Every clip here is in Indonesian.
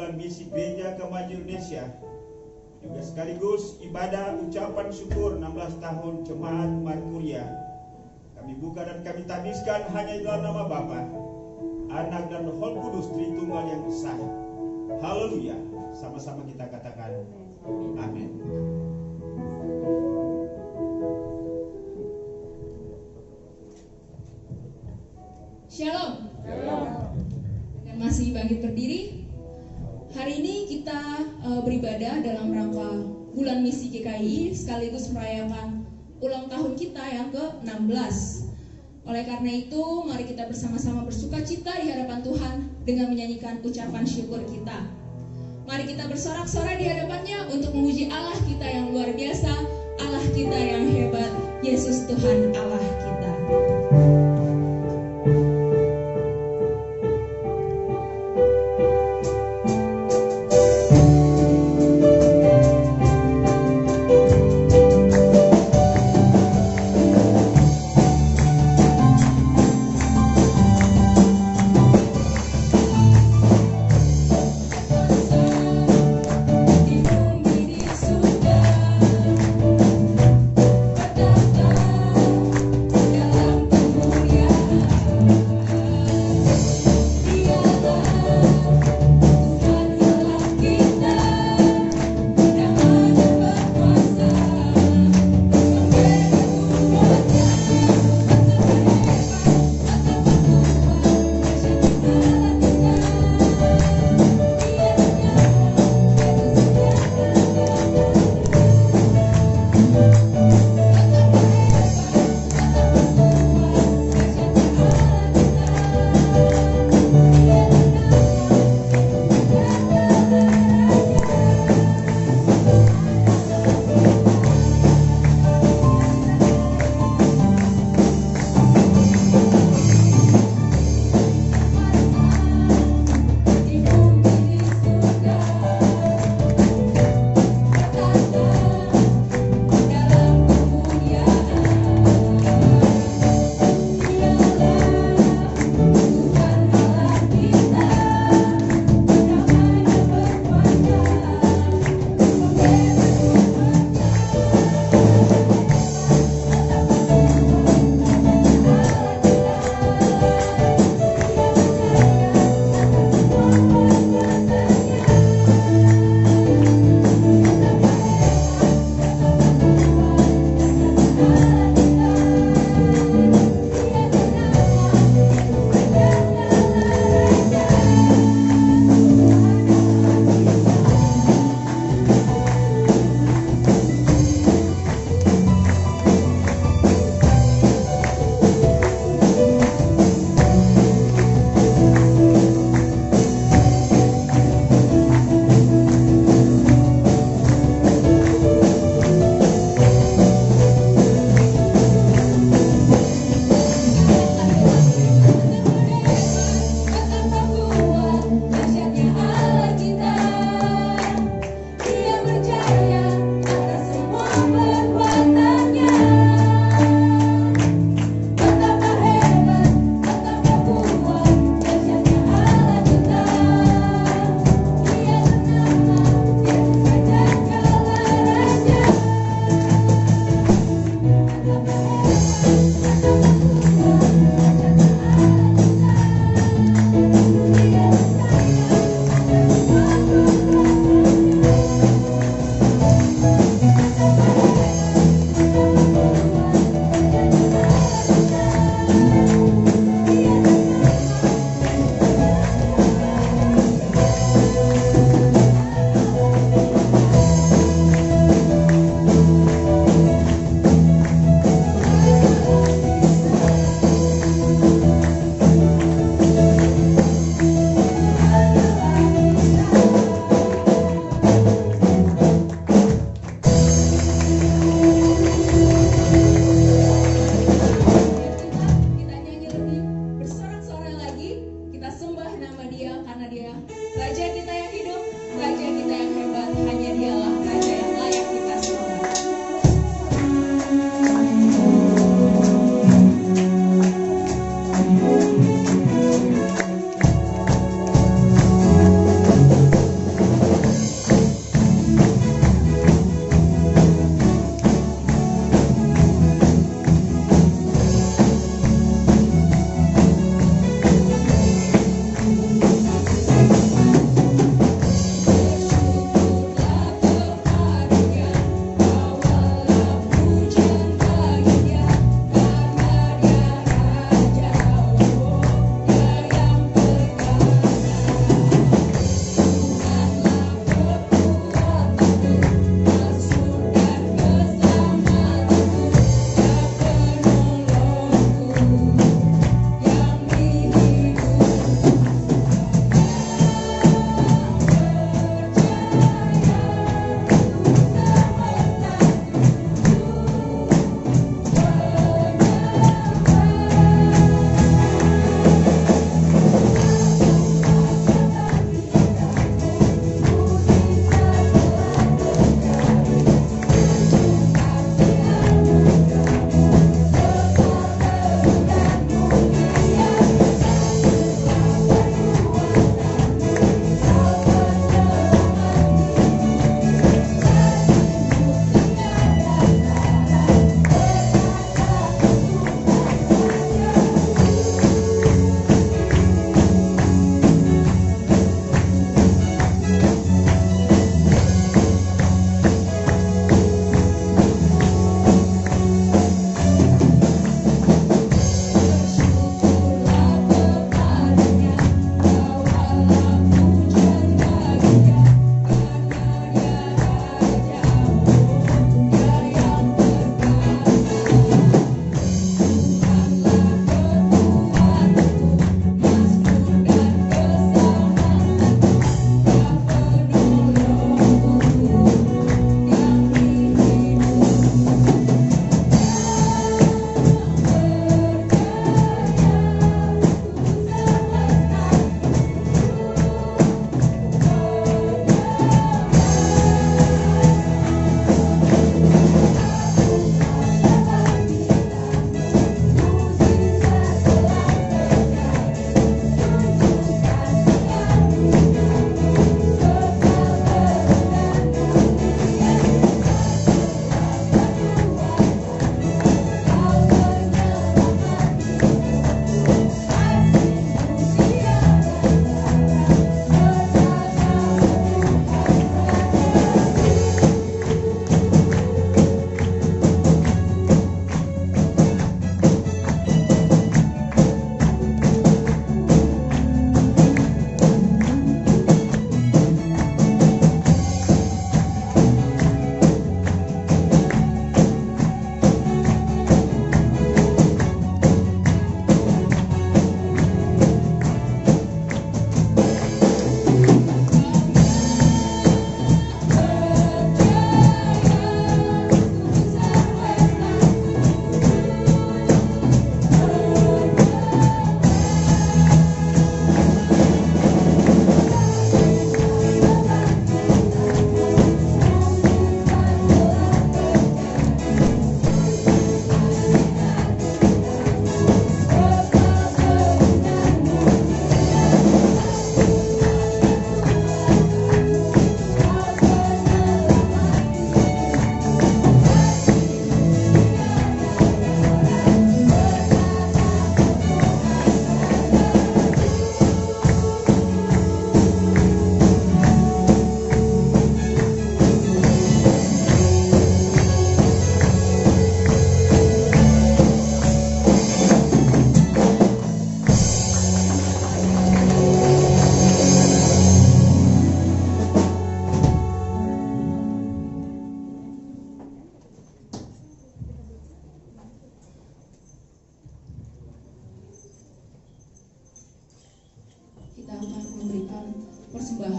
bulan misi Gereja Kemajuan Indonesia, juga sekaligus ibadah ucapan syukur 16 tahun Jemaat Markuria. Kami buka dan kami tabiskan hanya dalam nama Bapa, Anak dan Roh Kudus, Tritunggal yang sah. Haleluya. Sama-sama kita katakan amin. Shalom. Dengan masih bangkit berdiri, hari ini kita beribadah dalam rangka bulan misi GKI sekaligus merayakan ulang tahun kita yang ke-16. Oleh karena itu, mari kita bersama-sama bersuka cita di hadapan Tuhan dengan menyanyikan ucapan syukur kita. Mari kita bersorak-sorai di hadapannya untuk memuji Allah kita yang luar biasa, Allah kita yang hebat, Yesus Tuhan Allah kita. Di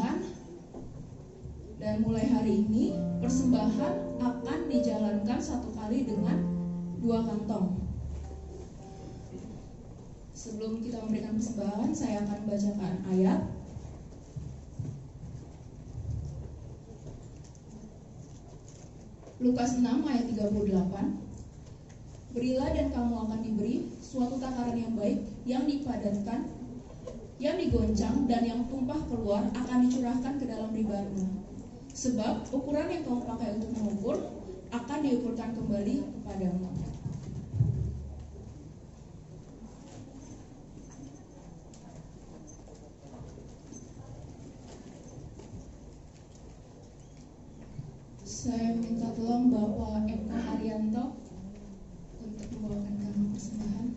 persembahan. Dan mulai hari ini persembahan akan dijalankan satu kali dengan 2 kantong. Sebelum kita memberikan persembahan, saya akan bacakan ayat. Lukas 6 ayat 38. Berilah dan kamu akan diberi suatu takaran yang baik, yang dipadatkan, yang digoncang, dan yang tumpah keluar akan dicurahkan ke dalam ribamu. Sebab ukuran yang kamu pakai untuk mengukur akan diukurkan kembali kepadamu. Saya minta tolong Bapak Eko Haryanto untuk membawakan kami persembahan.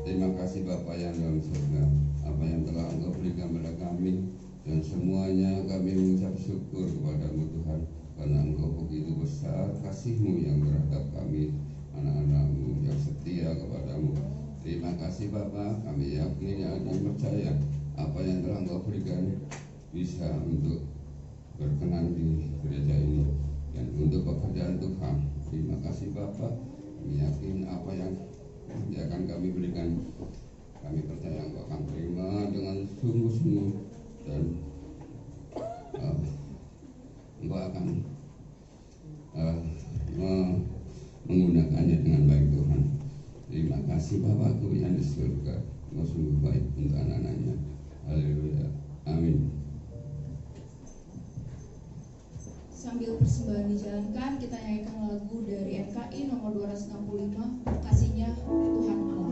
Terima kasih Bapa yang dalam surga, apa yang telah Engkau berikan kepada kami, dan semuanya kami mengucap syukur kepadamu Tuhan, karena Engkau begitu besar kasih-Mu yang terhadap kami, anak-anak-Mu yang setia kepadamu. Terima kasih Bapa, kami yakin dan percaya apa yang telah Engkau berikan bisa untuk berkenan di gereja ini dan untuk pekerjaan Tuhan. Terima kasih Bapa, kami yakin apa yang akan kami berikan, kami percaya Engkau akan terima dengan sungguh-sungguh, dan Engkau akan menggunakannya dengan baik Tuhan. Terima kasih Bapakku yang di surga, Engkau sungguh baik untuk anak-anaknya. Haleluya, amin. Sambil persembahan dijalankan, kita nyanyikan lagu dari NKI nomor 265, Kasihnya Tuhan Allah.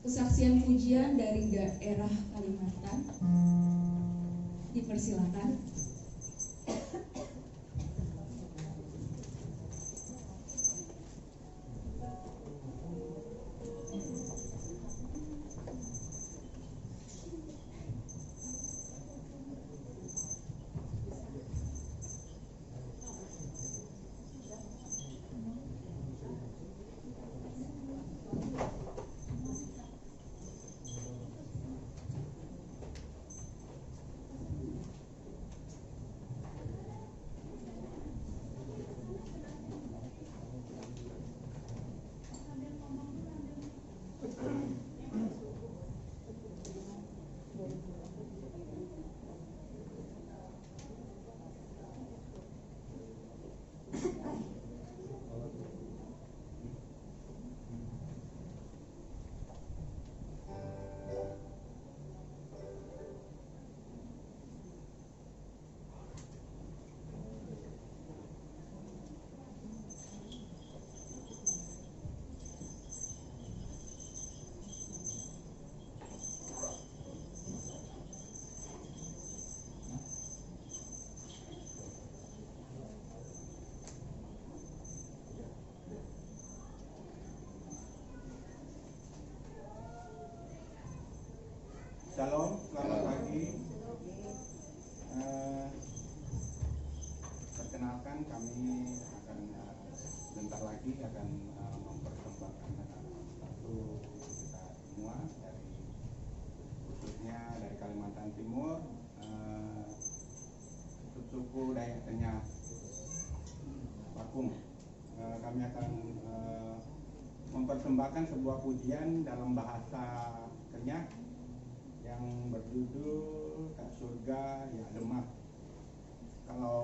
Kesaksian pujian dari daerah Kalimantan. Dipersilakan. suku Dayak Kenyah Pakung. Kami akan mempersembahkan sebuah pujian dalam bahasa Kenyah yang berjudul Kak Surga Ya Demah. Kalau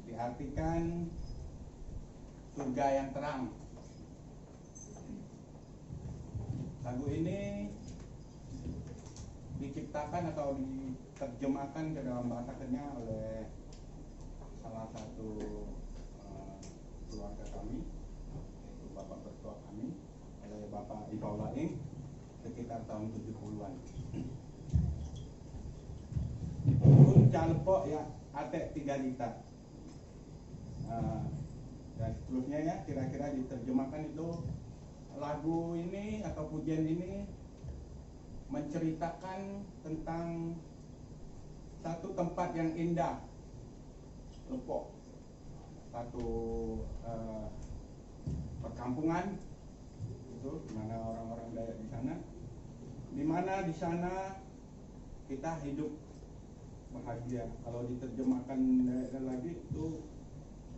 diartikan surga yang terang. Lagu ini diciptakan atau diterjemahkan ke dalam bahasa Kenyah oleh salah satu keluarga kami, yaitu Bapak Bertua kami, oleh Bapak Ibau Laing sekitar tahun 70-an. Pun calpok ya atek 3 liter. Dan seterusnya ya, kira-kira diterjemahkan itu lagu ini atau pujian ini menceritakan tentang satu tempat yang indah, Lepok, satu perkampungan itu di mana orang-orang Dayak di sana, di mana di sana kita hidup bahagia. Kalau diterjemahkan Dayak lagi itu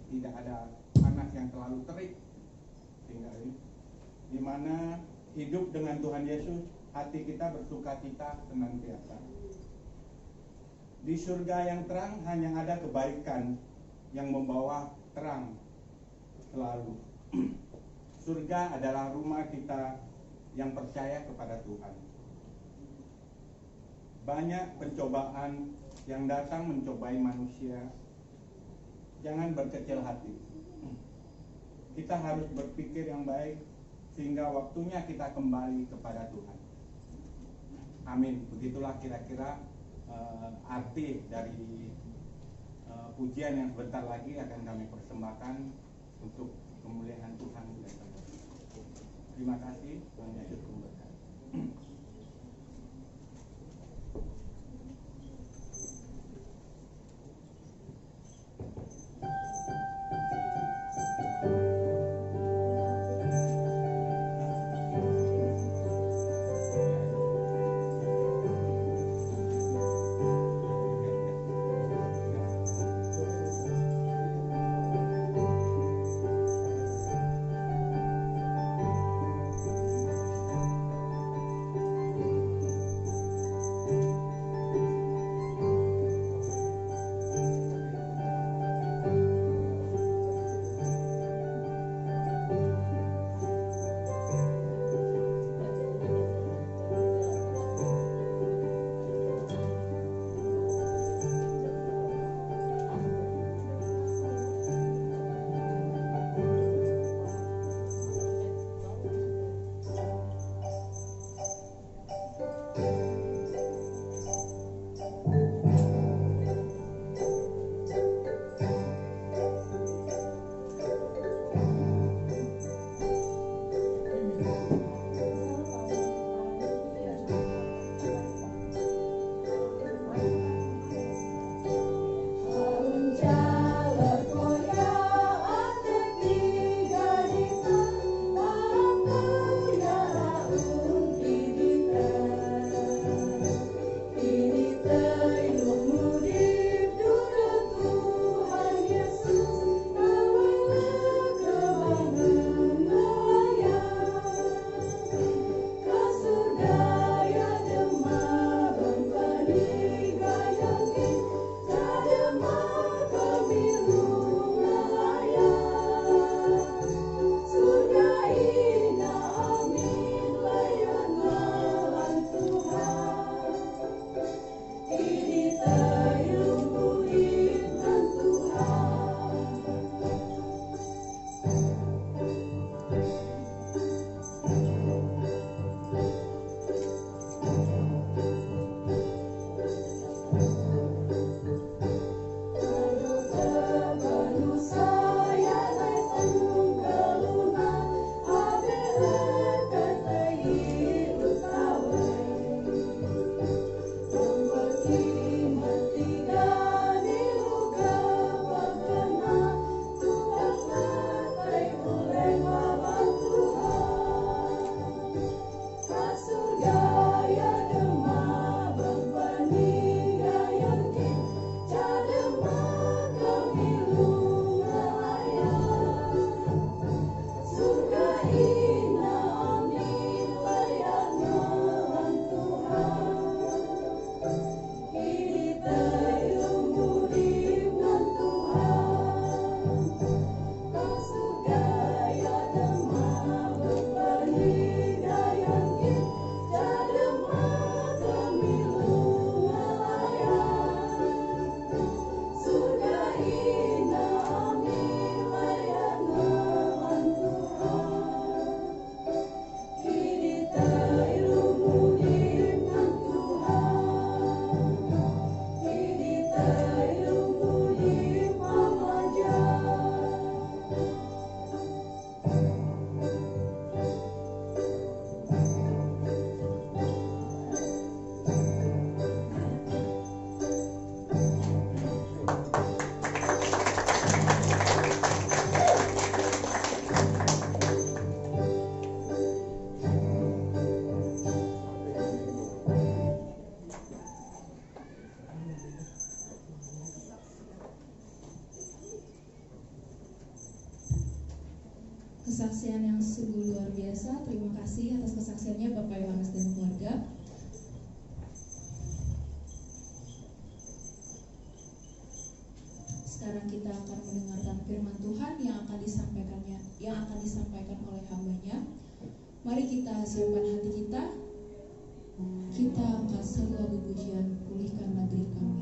tidak ada panas yang terlalu terik, sehingga di mana hidup dengan Tuhan Yesus, hati kita bersukacita senantiasa. Di surga yang terang hanya ada kebaikan yang membawa terang selalu. Surga adalah rumah kita yang percaya kepada Tuhan. Banyak pencobaan yang datang mencobai manusia. Jangan berkecil hati. Kita harus berpikir yang baik sehingga waktunya kita kembali kepada Tuhan. Amin. Begitulah kira-kira arti dari pujian yang sebentar lagi akan kami persembahkan untuk kemuliaan Tuhan. Terima kasih. Tuhan Yesus memberkati. kesaksian yang sungguh luar biasa. Terima kasih atas kesaksiannya Bapak Yohanes dan keluarga. Sekarang kita akan mendengarkan firman Tuhan yang akan disampaikan oleh hamba-Nya. Mari kita siapkan hati kita. Kita angkat satu lagu pujian, Pulihkan Negeri Kami.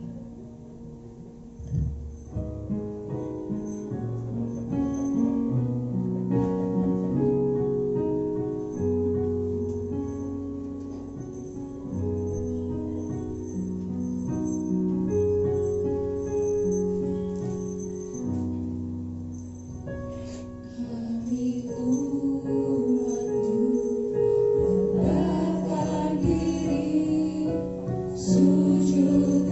Sujud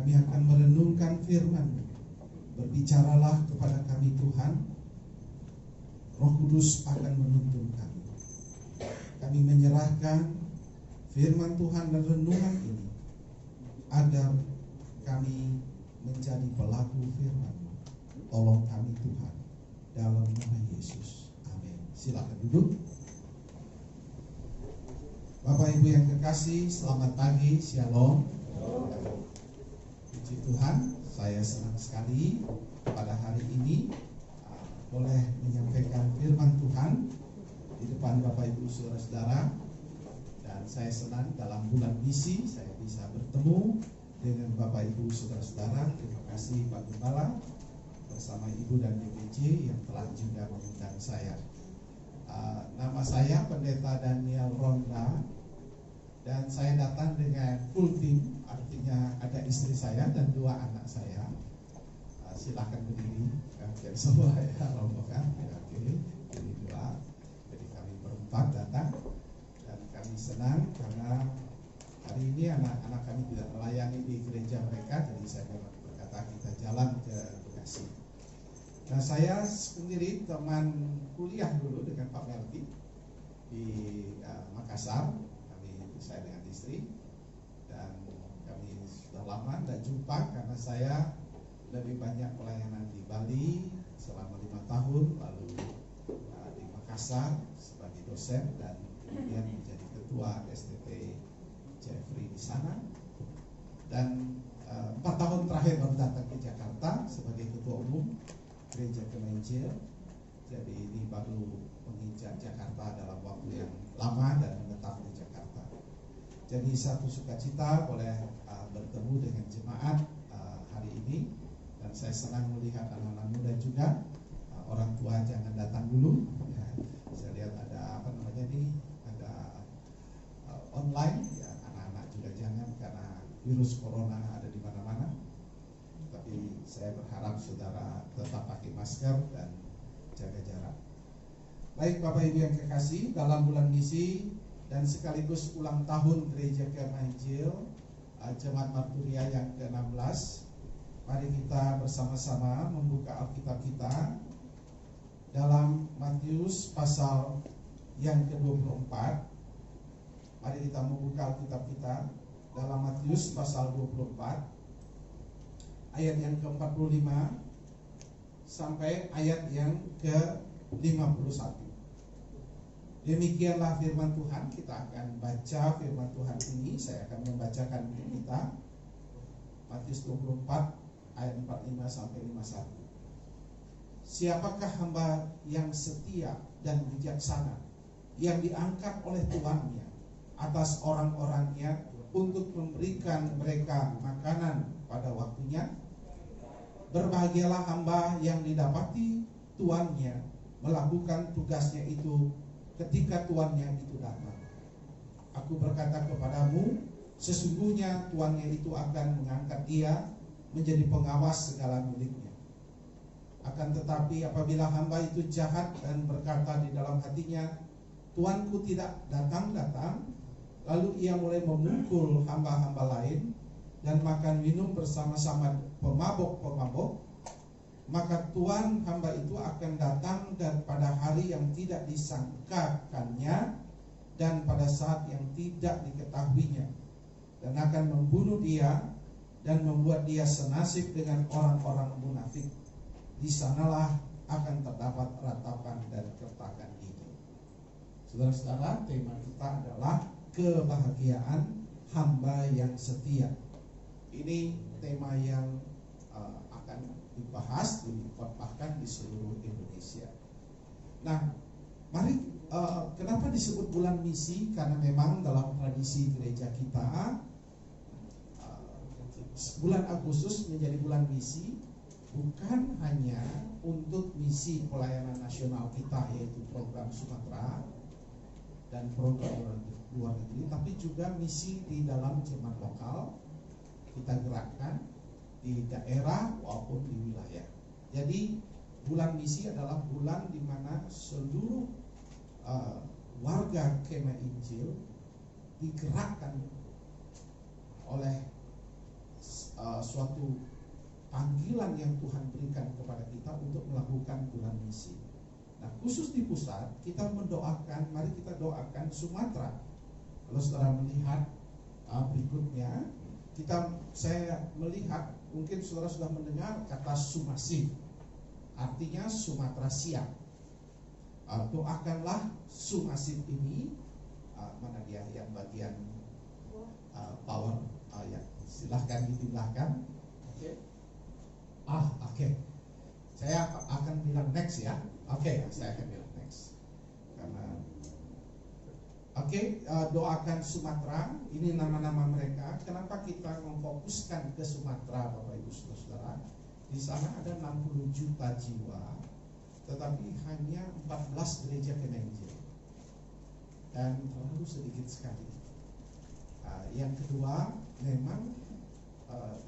kami akan merenungkan firman-Mu. Berbicaralah kepada kami Tuhan, Roh Kudus akan menuntun kami. Kami menyerahkan firman Tuhan dan renungan ini agar kami menjadi pelaku firman-Mu. Tolong kami Tuhan, dalam nama Yesus. Amin. Silakan duduk. Bapak Ibu yang kekasih, selamat pagi, Shalom. Puji Tuhan, saya senang sekali pada hari ini boleh menyampaikan firman Tuhan di depan Bapak Ibu saudara-saudara. Dan saya senang dalam bulan misi saya bisa bertemu dengan Bapak Ibu saudara-saudara. Terima kasih Pak Gembala bersama Ibu dan DPJ yang telah juga mengundang saya. Nama saya Pendeta Daniel Ronda dan saya datang dengan full team, artinya ada istri saya dan 2 anak saya. Silakan berdiri, jadi semua ya rombongan. Oke, ini 2. Jadi kami berempat datang dan kami senang karena hari ini anak-anak kami tidak melayani di gereja mereka, jadi saya berkata kita jalan ke Bekasi. Nah, saya sendiri teman kuliah dulu dengan Pak Melki di Makassar. Saya dengan istri, dan kami sudah lama tidak jumpa karena saya lebih banyak pelayanan di Bali selama 5 tahun, lalu di Makassar sebagai dosen dan kemudian menjadi ketua STT Jeffrey di sana, dan 4 tahun terakhir baru datang ke Jakarta sebagai ketua umum Gereja Kemenjil. Jadi ini baru menginjak Jakarta dalam waktu yang lama dan menetap di Jakarta. Jadi satu sukacita boleh bertemu dengan jemaat hari ini, dan saya senang melihat anak-anak muda juga. Orang tua jangan datang dulu. Ya, saya lihat ada ada online. Ya, anak-anak juga jangan karena virus corona ada di mana-mana. Tapi saya berharap saudara tetap pakai masker dan jaga jarak. Baik Bapak Ibu yang kekasih, dalam bulan misi dan sekaligus ulang tahun Gereja Kemenjil Jemaat Marturia yang ke-16, mari kita bersama-sama membuka Alkitab kita dalam Matius pasal yang ke-24. Mari kita membuka Alkitab kita dalam Matius pasal 24 ayat yang ke-45 sampai ayat yang ke-51. Demikianlah firman Tuhan. Kita akan baca firman Tuhan ini. Saya akan membacakan untuk kita Matius 24 ayat 45 sampai 51. Siapakah hamba yang setia dan bijaksana yang diangkat oleh tuannya atas orang-orangnya untuk memberikan mereka makanan pada waktunya? Berbahagialah hamba yang didapati tuannya melakukan tugasnya itu ketika tuannya itu datang. Aku berkata kepadamu, sesungguhnya tuannya itu akan mengangkat dia menjadi pengawas segala miliknya. Akan tetapi apabila hamba itu jahat dan berkata di dalam hatinya, tuanku tidak datang-datang, lalu ia mulai memukul hamba-hamba lain dan makan minum bersama-sama pemabok-pemabok, maka tuan hamba itu akan datang dan pada hari yang tidak disangkakannya dan pada saat yang tidak diketahuinya, dan akan membunuh dia dan membuat dia senasib dengan orang-orang munafik. Di sanalah akan terdapat ratapan dan kertakan gigi. Saudara-saudara, tema kita adalah kebahagiaan hamba yang setia. Ini tema yang akan dibahas, dikhotbahkan di seluruh Indonesia. Nah, mari kenapa disebut bulan misi? Karena memang dalam tradisi gereja kita bulan Agustus menjadi bulan misi, bukan hanya untuk misi pelayanan nasional kita, yaitu program Sumatera dan program luar negeri, tapi juga misi di dalam jemaat lokal kita gerakkan di daerah maupun di wilayah. Jadi bulan misi adalah bulan di mana seluruh warga Kemah Injil digerakkan oleh suatu panggilan yang Tuhan berikan kepada kita untuk melakukan bulan misi. Nah, khusus di pusat kita mendoakan, mari kita doakan Sumatera. Kalau saudara melihat berikutnya, saya melihat mungkin saudara sudah mendengar kata Sumasif, artinya Sumatera Siang. Doakanlah Sumasif ini, mana dia yang bagian power, ya silahkan ditindahkan. Oke. Saya akan bilang next ya. Saya akan bilang next. Karena doakan Sumatera, ini nama-nama mereka. Kenapa kita memfokuskan ke Sumatera, Bapak Ibu Saudara? Di sana ada 60 juta jiwa, tetapi hanya 14 gereja Kemenjil, dan terlalu sedikit sekali. Yang kedua, memang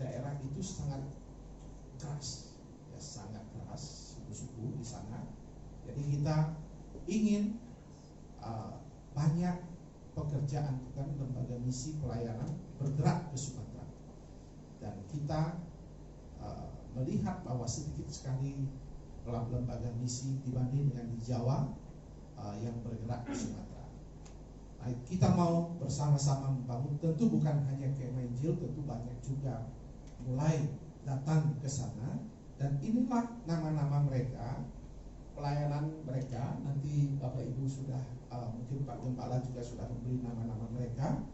daerah itu sangat keras, ya, sangat keras suku-suku di sana. Jadi kita ingin banyak pekerjaan kita, lembaga misi pelayanan bergerak ke Sumatera, dan kita melihat bahwa sedikit sekali lembaga misi dibanding dengan di Jawa yang bergerak ke Sumatera. Nah, kita mau bersama-sama membangun, tentu bukan hanya Kemenjil, tentu banyak juga mulai datang ke sana, dan inilah nama-nama mereka, pelayanan mereka. Nanti Bapak Ibu sudah mungkin Pak Gembala juga sudah memberi nama-nama mereka.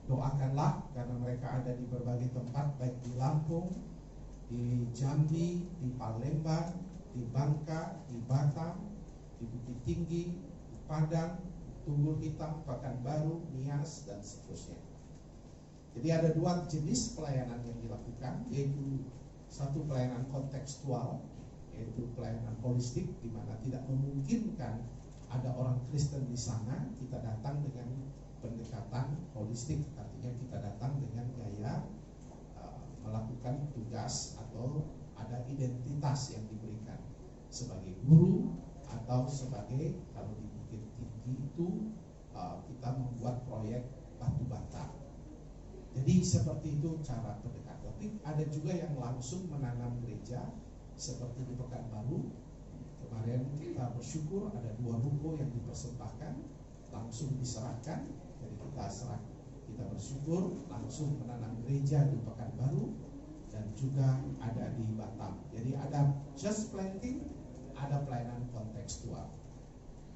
Doakanlah, karena mereka ada di berbagai tempat, baik di Lampung, di Jambi, di Palembang, di Bangka, di Batam, di Bukit Tinggi, di Padang, Tunggul Hitam, Pekanbaru, Nias, dan seterusnya. Jadi ada dua jenis pelayanan yang dilakukan, yaitu satu pelayanan kontekstual, yaitu pelayanan holistik, di mana tidak memungkinkan ada orang Kristen di sana. Kita datang dengan pendekatan holistik, artinya kita datang dengan gaya melakukan tugas atau ada identitas yang diberikan sebagai guru, atau sebagai, kalau di Bukit Tinggi itu kita membuat proyek batu bata. Jadi seperti itu cara pendekatan. Tapi ada juga yang langsung menanam gereja, seperti di Pekanbaru. Kemarin kita bersyukur ada 2 ruko yang dipersembahkan, langsung diserahkan. Jadi kita bersyukur langsung menanam gereja di Pekanbaru, dan juga ada di Batam. Jadi ada just planting, ada pelayanan kontekstual.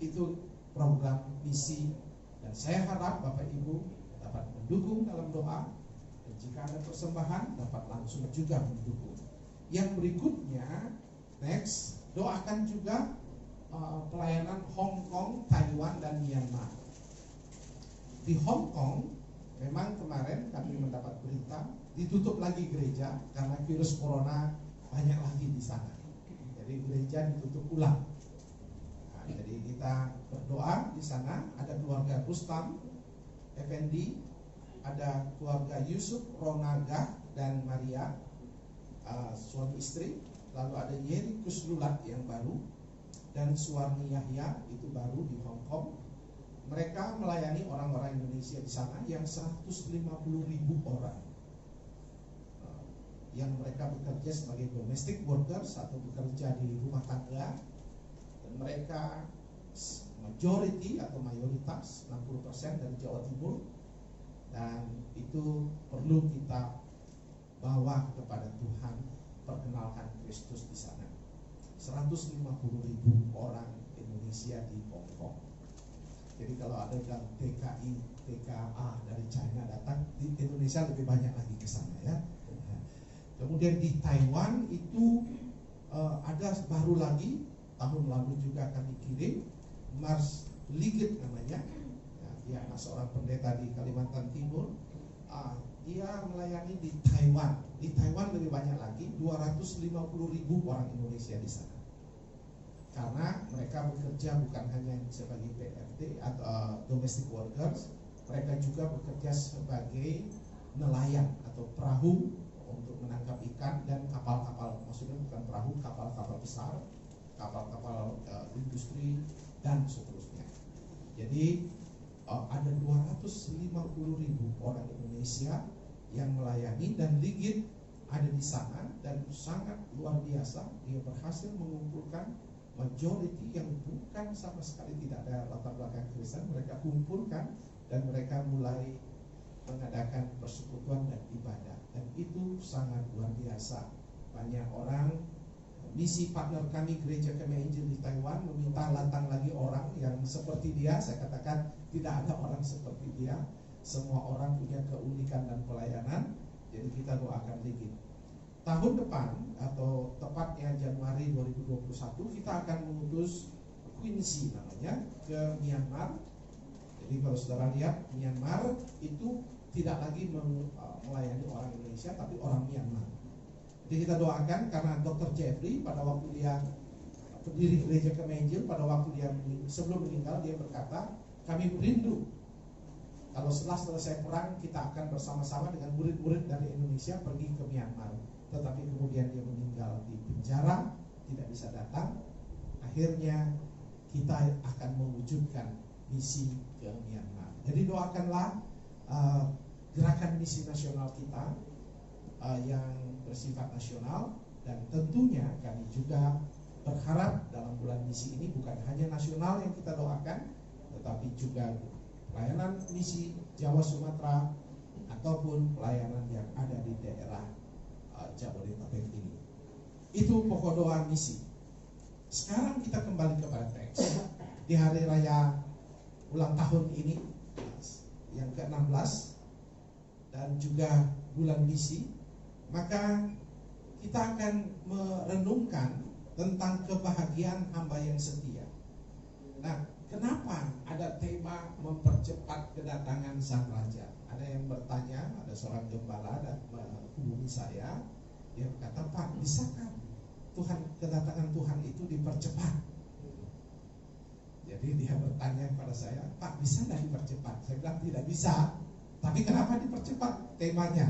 Itu program misi, dan saya harap Bapak Ibu dapat mendukung dalam doa, dan jika ada persembahan dapat langsung juga mendukung. Yang berikutnya, next, doakan juga pelayanan Hong Kong, Taiwan, dan Myanmar. Di Hong Kong memang kemarin kami mendapat berita ditutup lagi gereja karena virus corona banyak lagi di sana. Jadi gereja ditutup ulang. Nah, jadi kita berdoa di sana. Ada keluarga Rustam Effendi, ada keluarga Yusuf, Ronaga, dan Maria, suami istri. Lalu ada Yeri Kuslulat yang baru, dan Suwarni Yahya itu baru di Hong Kong. Mereka melayani orang-orang Indonesia di sana yang 150.000 orang, yang mereka bekerja sebagai domestic workers atau bekerja di rumah tangga. Dan mereka majority atau mayoritas 60% dari Jawa Timur, dan itu perlu kita bawa kepada Tuhan, perkenalkan Kristus di sana. 150.000 orang Indonesia di Hong Kong. Jadi kalau ada yang TKI, TKA dari China datang, di Indonesia lebih banyak lagi ke sana ya. Kemudian di Taiwan itu ada baru lagi, tahun lalu juga kami kirim, Mars Ligit namanya, ya, dia seorang pendeta di Kalimantan Timur. Dia melayani di Taiwan. Di Taiwan lebih banyak lagi, 250.000 orang Indonesia di sana. Karena mereka bekerja bukan hanya sebagai PRT atau domestic workers, mereka juga bekerja sebagai nelayan atau perahu untuk menangkap ikan, dan kapal-kapal, maksudnya bukan perahu, kapal-kapal besar, kapal-kapal industri, dan seterusnya. Jadi ada 250.000 orang Indonesia yang melayani, dan Ligit ada di di sana dan sangat luar biasa. Dia berhasil mengumpulkan majority yang bukan sama sekali tidak ada latar belakang Kristen. Mereka kumpulkan dan mereka mulai mengadakan persekutuan dan ibadah, dan itu sangat luar biasa. Banyak orang, misi partner kami Gereja Kemei Injil di Taiwan meminta datang lagi orang yang seperti dia. Saya katakan tidak ada orang seperti dia. Semua orang punya keunikan dan pelayanan. Jadi kita doakan dikit. Tahun depan atau tepatnya Januari 2021 kita akan mengutus Quincy namanya ke Myanmar. Jadi kalau saudara lihat, Myanmar itu tidak lagi melayani orang Indonesia tapi orang Myanmar. Jadi kita doakan, karena Dr. Jeffrey pada waktu dia pendiri Gereja Kemei Injil, pada waktu dia sebelum meninggal dia berkata, kami rindu kalau setelah selesai perang kita akan bersama-sama dengan murid-murid dari Indonesia pergi ke Myanmar. Tetapi kemudian dia meninggal di penjara, tidak bisa datang. Akhirnya kita akan mewujudkan misi ke Myanmar. Jadi doakanlah gerakan misi nasional kita yang bersifat nasional, dan tentunya kami juga berharap dalam bulan misi ini bukan hanya nasional yang kita doakan, tetapi juga pelayanan misi Jawa Sumatera ataupun pelayanan yang ada di daerah Jabodetabek ini. Itu pokok doa misi. Sekarang kita kembali kepada teks. Di hari raya ulang tahun ini yang ke-16 dan juga bulan misi, maka kita akan merenungkan tentang kebahagiaan hamba yang setia. Nah, kenapa ada tema mempercepat kedatangan Sang Raja? Ada yang bertanya, ada seorang gembala dan menghubungi saya. Dia berkata, Pak, bisakah kedatangan Tuhan itu dipercepat? Jadi dia bertanya kepada saya, Pak, bisa tidak dipercepat? Saya bilang tidak bisa. Tapi kenapa dipercepat? Temanya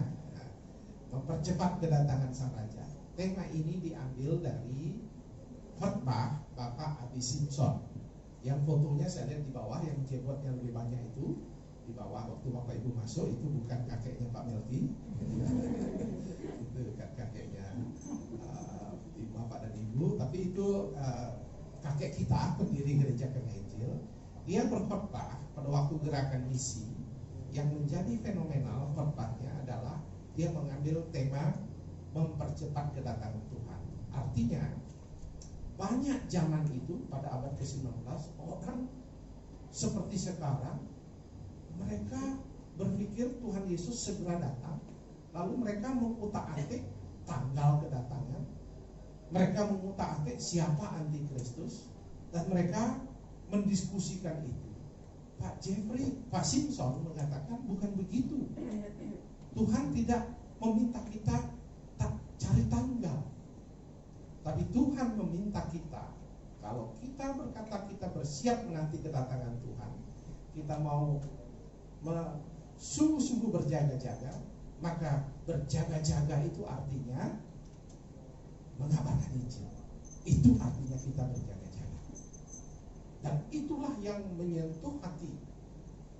mempercepat kedatangan Sang Raja. Tema ini diambil dari khotbah Bapak Abi Simpson. Yang fotonya saya lihat di bawah, yang jenggotnya lebih banyak itu di bawah waktu Bapak Ibu masuk, itu bukan kakeknya Pak Melki. Itu bukan kakeknya Bapak dan Ibu, tapi itu kakek kita, pendiri Gereja Kemei Injil. Dia berkhotbah pada waktu gerakan misi. Yang menjadi fenomenal khotbahnya adalah dia mengambil tema mempercepat kedatangan Tuhan. Artinya banyak zaman itu pada abad ke-19 orang seperti sekarang, mereka berpikir Tuhan Yesus segera datang, lalu mereka mengutak-atik tanggal kedatangan, mereka mengutak-atik siapa antikristus, dan mereka mendiskusikan itu. Pak Jeffrey, Pak Simpson mengatakan bukan begitu. Tuhan tidak meminta kita cari tanggal, tapi Tuhan meminta kita, kalau kita berkata kita bersiap menanti kedatangan Tuhan, kita mau sungguh-sungguh berjaga-jaga, maka berjaga-jaga itu artinya mengabarkan Injil. Itu artinya kita berjaga-jaga. Dan itulah yang menyentuh hati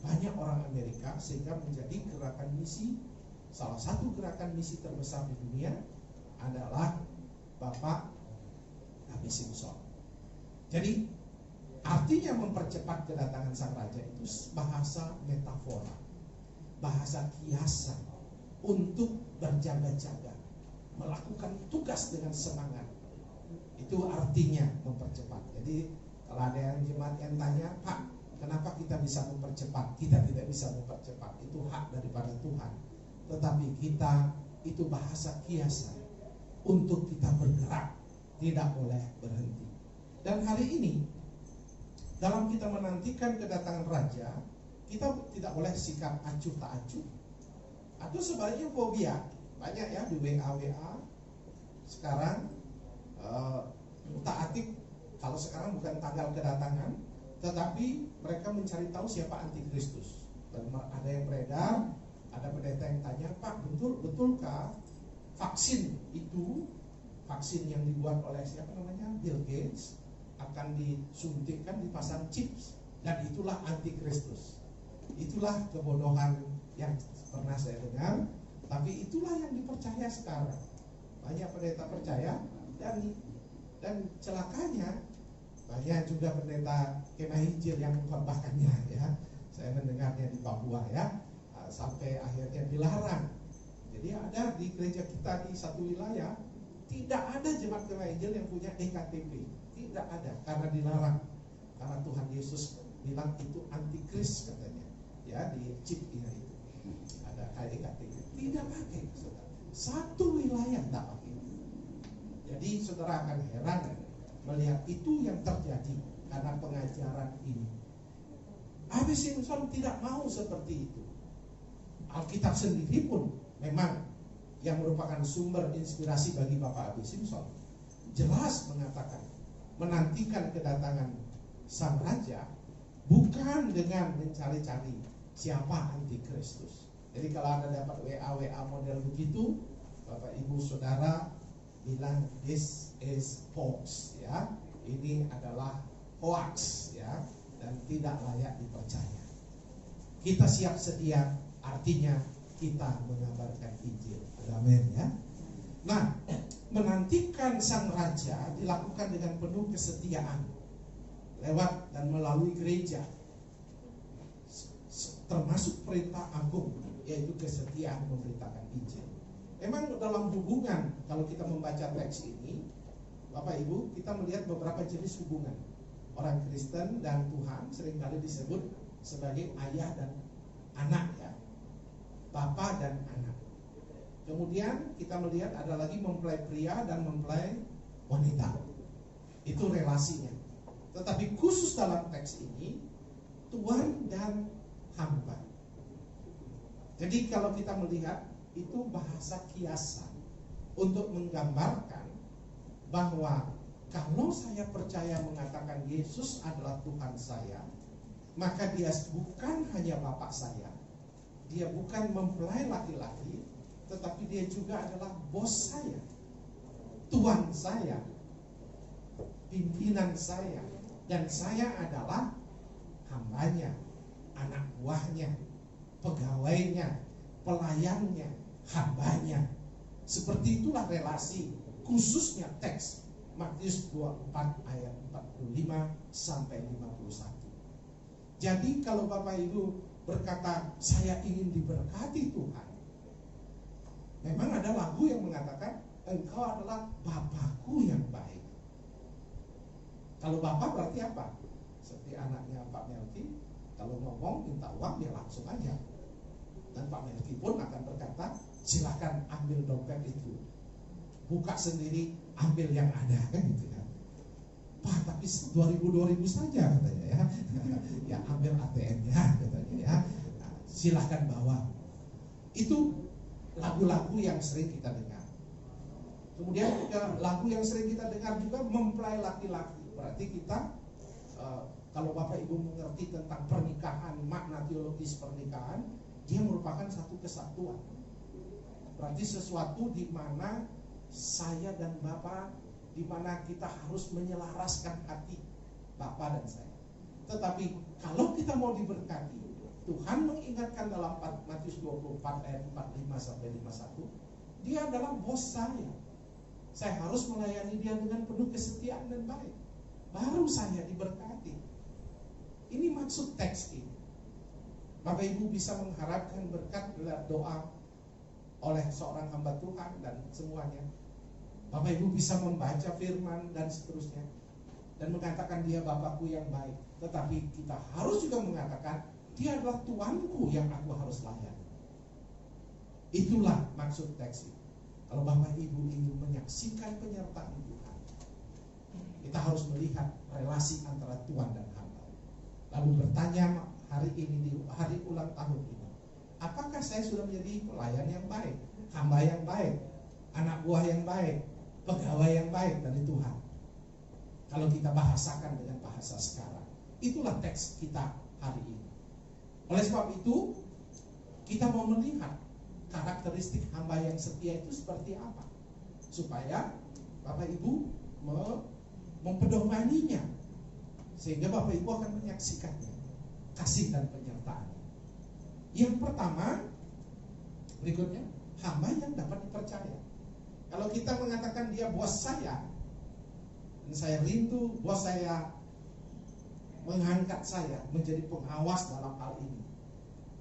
banyak orang Amerika sehingga menjadi gerakan misi. Salah satu gerakan misi terbesar di dunia adalah Bapak Abi Simpson. Jadi artinya mempercepat kedatangan Sang Raja itu bahasa metafora, bahasa kiasan untuk berjaga-jaga, melakukan tugas dengan semangat. Itu artinya mempercepat. Jadi kalau ada yang jemaat yang tanya, Pak, kenapa kita bisa mempercepat? Kita tidak bisa mempercepat, itu hak daripada Tuhan. Tetapi kita, itu bahasa kiasan untuk kita bergerak, tidak boleh berhenti. Dan hari ini dalam kita menantikan kedatangan Raja, kita tidak boleh sikap acuh tak acuh, atau sebaliknya fobia. Banyak ya di WA sekarang utak-atik. Kalau sekarang bukan tanggal kedatangan, tetapi mereka mencari tahu siapa antikristus. Dan ada yang beredar, ada pendeta yang tanya, Pak, betulkah vaksin itu, vaksin yang dibuat oleh siapa namanya, Bill Gates, akan disuntikkan, dipasang chips, dan itulah antikristus. Itulah kebodohan yang pernah saya dengar, tapi itulah yang dipercaya sekarang. banyak pendeta percaya, dan celakanya banyak juga pendeta kemah Injil yang mengkhotbahkannya ya. Saya mendengarnya di Papua ya, sampai akhirnya dilarang. Jadi ada di gereja kita di satu wilayah tidak ada jemaat kemah Injil yang punya EKTP, tidak ada karena dilarang. Karena Tuhan Yesus bilang itu antikris katanya ya, di chipnya itu ada EKTP, tidak pakai saudara. Satu wilayah tak pakai. Jadi saudara akan heran melihat itu yang terjadi karena pengajaran ini. A.B. Simpson tidak mau seperti itu. Alkitab sendiri pun memang yang merupakan sumber inspirasi bagi Bapak A.B. Simpson jelas mengatakan menantikan kedatangan sang raja bukan dengan mencari-cari siapa antikristus. Jadi kalau Anda dapat WA model begitu, Bapak Ibu Saudara bilang this is hoax ya. Ini adalah hoax ya, dan tidak layak dipercaya. Kita siap sedia, artinya kita mengabarkan Injil. Amin ya. Nah, menantikan sang raja dilakukan dengan penuh kesetiaan lewat dan melalui gereja, termasuk perintah agung, yaitu kesetiaan memberitakan Injil. Memang dalam hubungan, kalau kita membaca teks ini, Bapak Ibu, kita melihat beberapa jenis hubungan. Orang Kristen dan Tuhan seringkali disebut sebagai ayah dan anak ya, bapak dan anak. Kemudian kita melihat ada lagi mempelai pria dan mempelai wanita. Itu relasinya. Tetapi khusus dalam teks ini, tuan dan hamba. Jadi kalau kita melihat, itu bahasa kiasan untuk menggambarkan bahwa kalau saya percaya mengatakan Yesus adalah Tuhan saya, maka dia bukan hanya bapak saya, dia bukan mempelai laki-laki, tetapi dia juga adalah bos saya, tuan saya, pimpinan saya, dan saya adalah hambanya, anak buahnya, pegawainya, pelayannya, hambanya. Seperti itulah relasi, khususnya teks Matius 24 ayat 45 sampai 51. Jadi kalau Bapak Ibu berkata saya ingin diberkati Tuhan, memang ada lagu yang mengatakan engkau adalah Bapakku yang baik. Kalau Bapak berarti apa? Seperti anaknya Pak Melki, kalau ngomong minta uang ya langsung aja. Dan Pak Melki pun akan berkata, silakan ambil dompet itu, buka sendiri, ambil yang ada, kan gitu kan. Pak, tapi 2000 saja katanya ya. Ya ambil ATM-nya katanya ya. Nah, silahkan bawa. Itu lagu-lagu yang sering kita dengar. Kemudian juga lagu yang sering kita dengar juga mempelai laki-laki. Berarti kita kalau Bapak Ibu mengerti tentang pernikahan, makna teologis pernikahan, dia merupakan satu kesatuan. Berarti sesuatu di mana saya dan Bapak, di mana kita harus menyelaraskan hati Bapak dan saya. Tetapi kalau kita mau diberkati, Tuhan mengingatkan dalam Matius 24 ayat 45 sampai 51, dia adalah bos saya. Saya harus melayani dia dengan penuh kesetiaan dan baik. Baru saya diberkati. Ini maksud teks ini. Bapak Ibu bisa mengharapkan berkat lewat doa oleh seorang hamba Tuhan dan semuanya. Bapak Ibu bisa membaca firman dan seterusnya dan mengatakan dia Bapakku yang baik. Tetapi kita harus juga mengatakan dia adalah Tuanku yang aku harus layani. Itulah maksud teks ini. Kalau Bapak Ibu ingin menyaksikan penyertaan Tuhan, kita harus melihat relasi antara Tuhan dan hamba. Lalu bertanya hari ini, di hari ulang tahun ini, apakah saya sudah menjadi pelayan yang baik, hamba yang baik, anak buah yang baik, pegawai yang baik dari Tuhan? Kalau kita bahasakan dengan bahasa sekarang, itulah teks kita hari ini. Oleh sebab itu, kita mau melihat karakteristik hamba yang setia itu seperti apa, supaya Bapak Ibu mempedomaninya, sehingga Bapak Ibu akan menyaksikannya, kasih dan penyertaan. Yang pertama, berikutnya, hamba yang dapat dipercaya. Kalau kita mengatakan dia bos saya, dan saya rindu bos saya mengangkat saya menjadi pengawas dalam hal ini,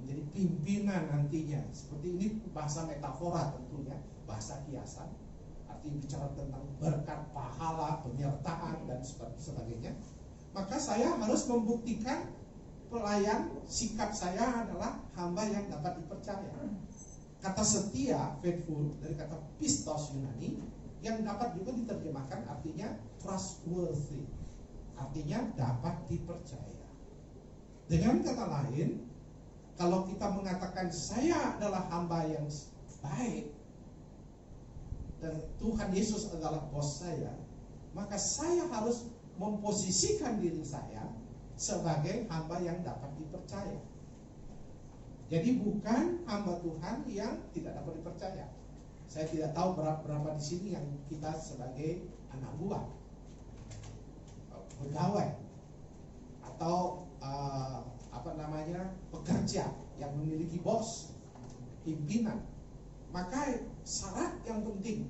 menjadi pimpinan nantinya. Seperti ini bahasa metafora tentunya, bahasa kiasan. Artinya bicara tentang berkat, pahala, penyertaan, dan sebagainya. Maka saya harus membuktikan pelayan, sikap saya adalah hamba yang dapat dipercaya. Kata setia, faithful, dari kata pistos Yunani, yang dapat juga diterjemahkan artinya trustworthy, artinya dapat dipercaya. Dengan kata lain, kalau kita mengatakan saya adalah hamba yang baik dan Tuhan Yesus adalah bos saya, maka saya harus memposisikan diri saya sebagai hamba yang dapat dipercaya. Jadi bukan hamba Tuhan yang tidak dapat dipercaya. Saya tidak tahu berapa di sini yang kita sebagai anak buah, pegawai, atau pekerja yang memiliki bos, pimpinan. Maka syarat yang penting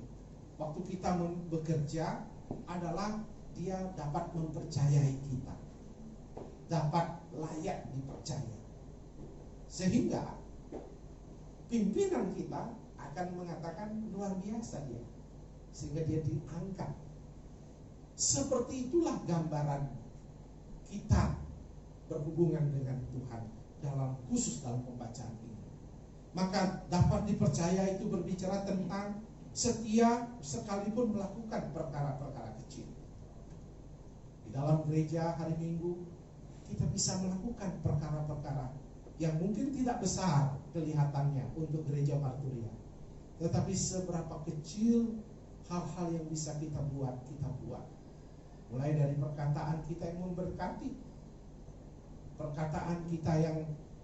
waktu kita bekerja adalah dia dapat mempercayai kita, dapat layak dipercaya, sehingga pimpinan kita akan mengatakan luar biasa dia, sehingga dia diangkat. Seperti itulah gambaran kita berhubungan dengan Tuhan khusus dalam pembacaan ini. Maka dapat dipercaya itu berbicara tentang setia sekalipun melakukan perkara-perkara kecil. Di dalam gereja hari Minggu kita bisa melakukan perkara-perkara yang mungkin tidak besar kelihatannya untuk gereja Marturia, tetapi seberapa kecil hal-hal yang bisa kita buat. Mulai dari perkataan kita yang memberkati, perkataan kita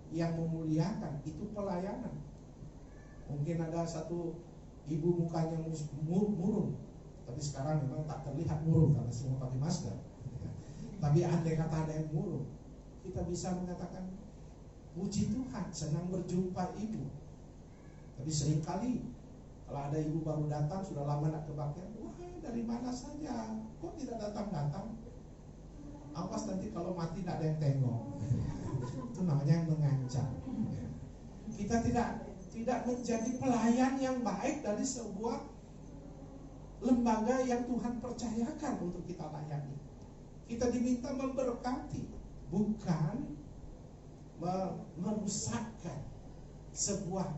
yang memuliakan, itu pelayanan. Mungkin ada satu ibu mukanya murung, tapi sekarang memang tak terlihat murung karena semua pakai masker. Tapi andai kata ada yang murung, kita bisa mengatakan puji Tuhan, senang berjumpa ibu. Tapi seringkali kalau ada ibu baru datang, sudah lama nak kebaktian, wah dari mana saja, kok tidak datang-datang? Awas nanti kalau mati tidak ada yang tengok. Itu namanya yang mengancam. Kita tidak menjadi pelayan yang baik dari sebuah lembaga yang Tuhan percayakan untuk kita layani. Kita diminta memberkati, bukan merusakkan sebuah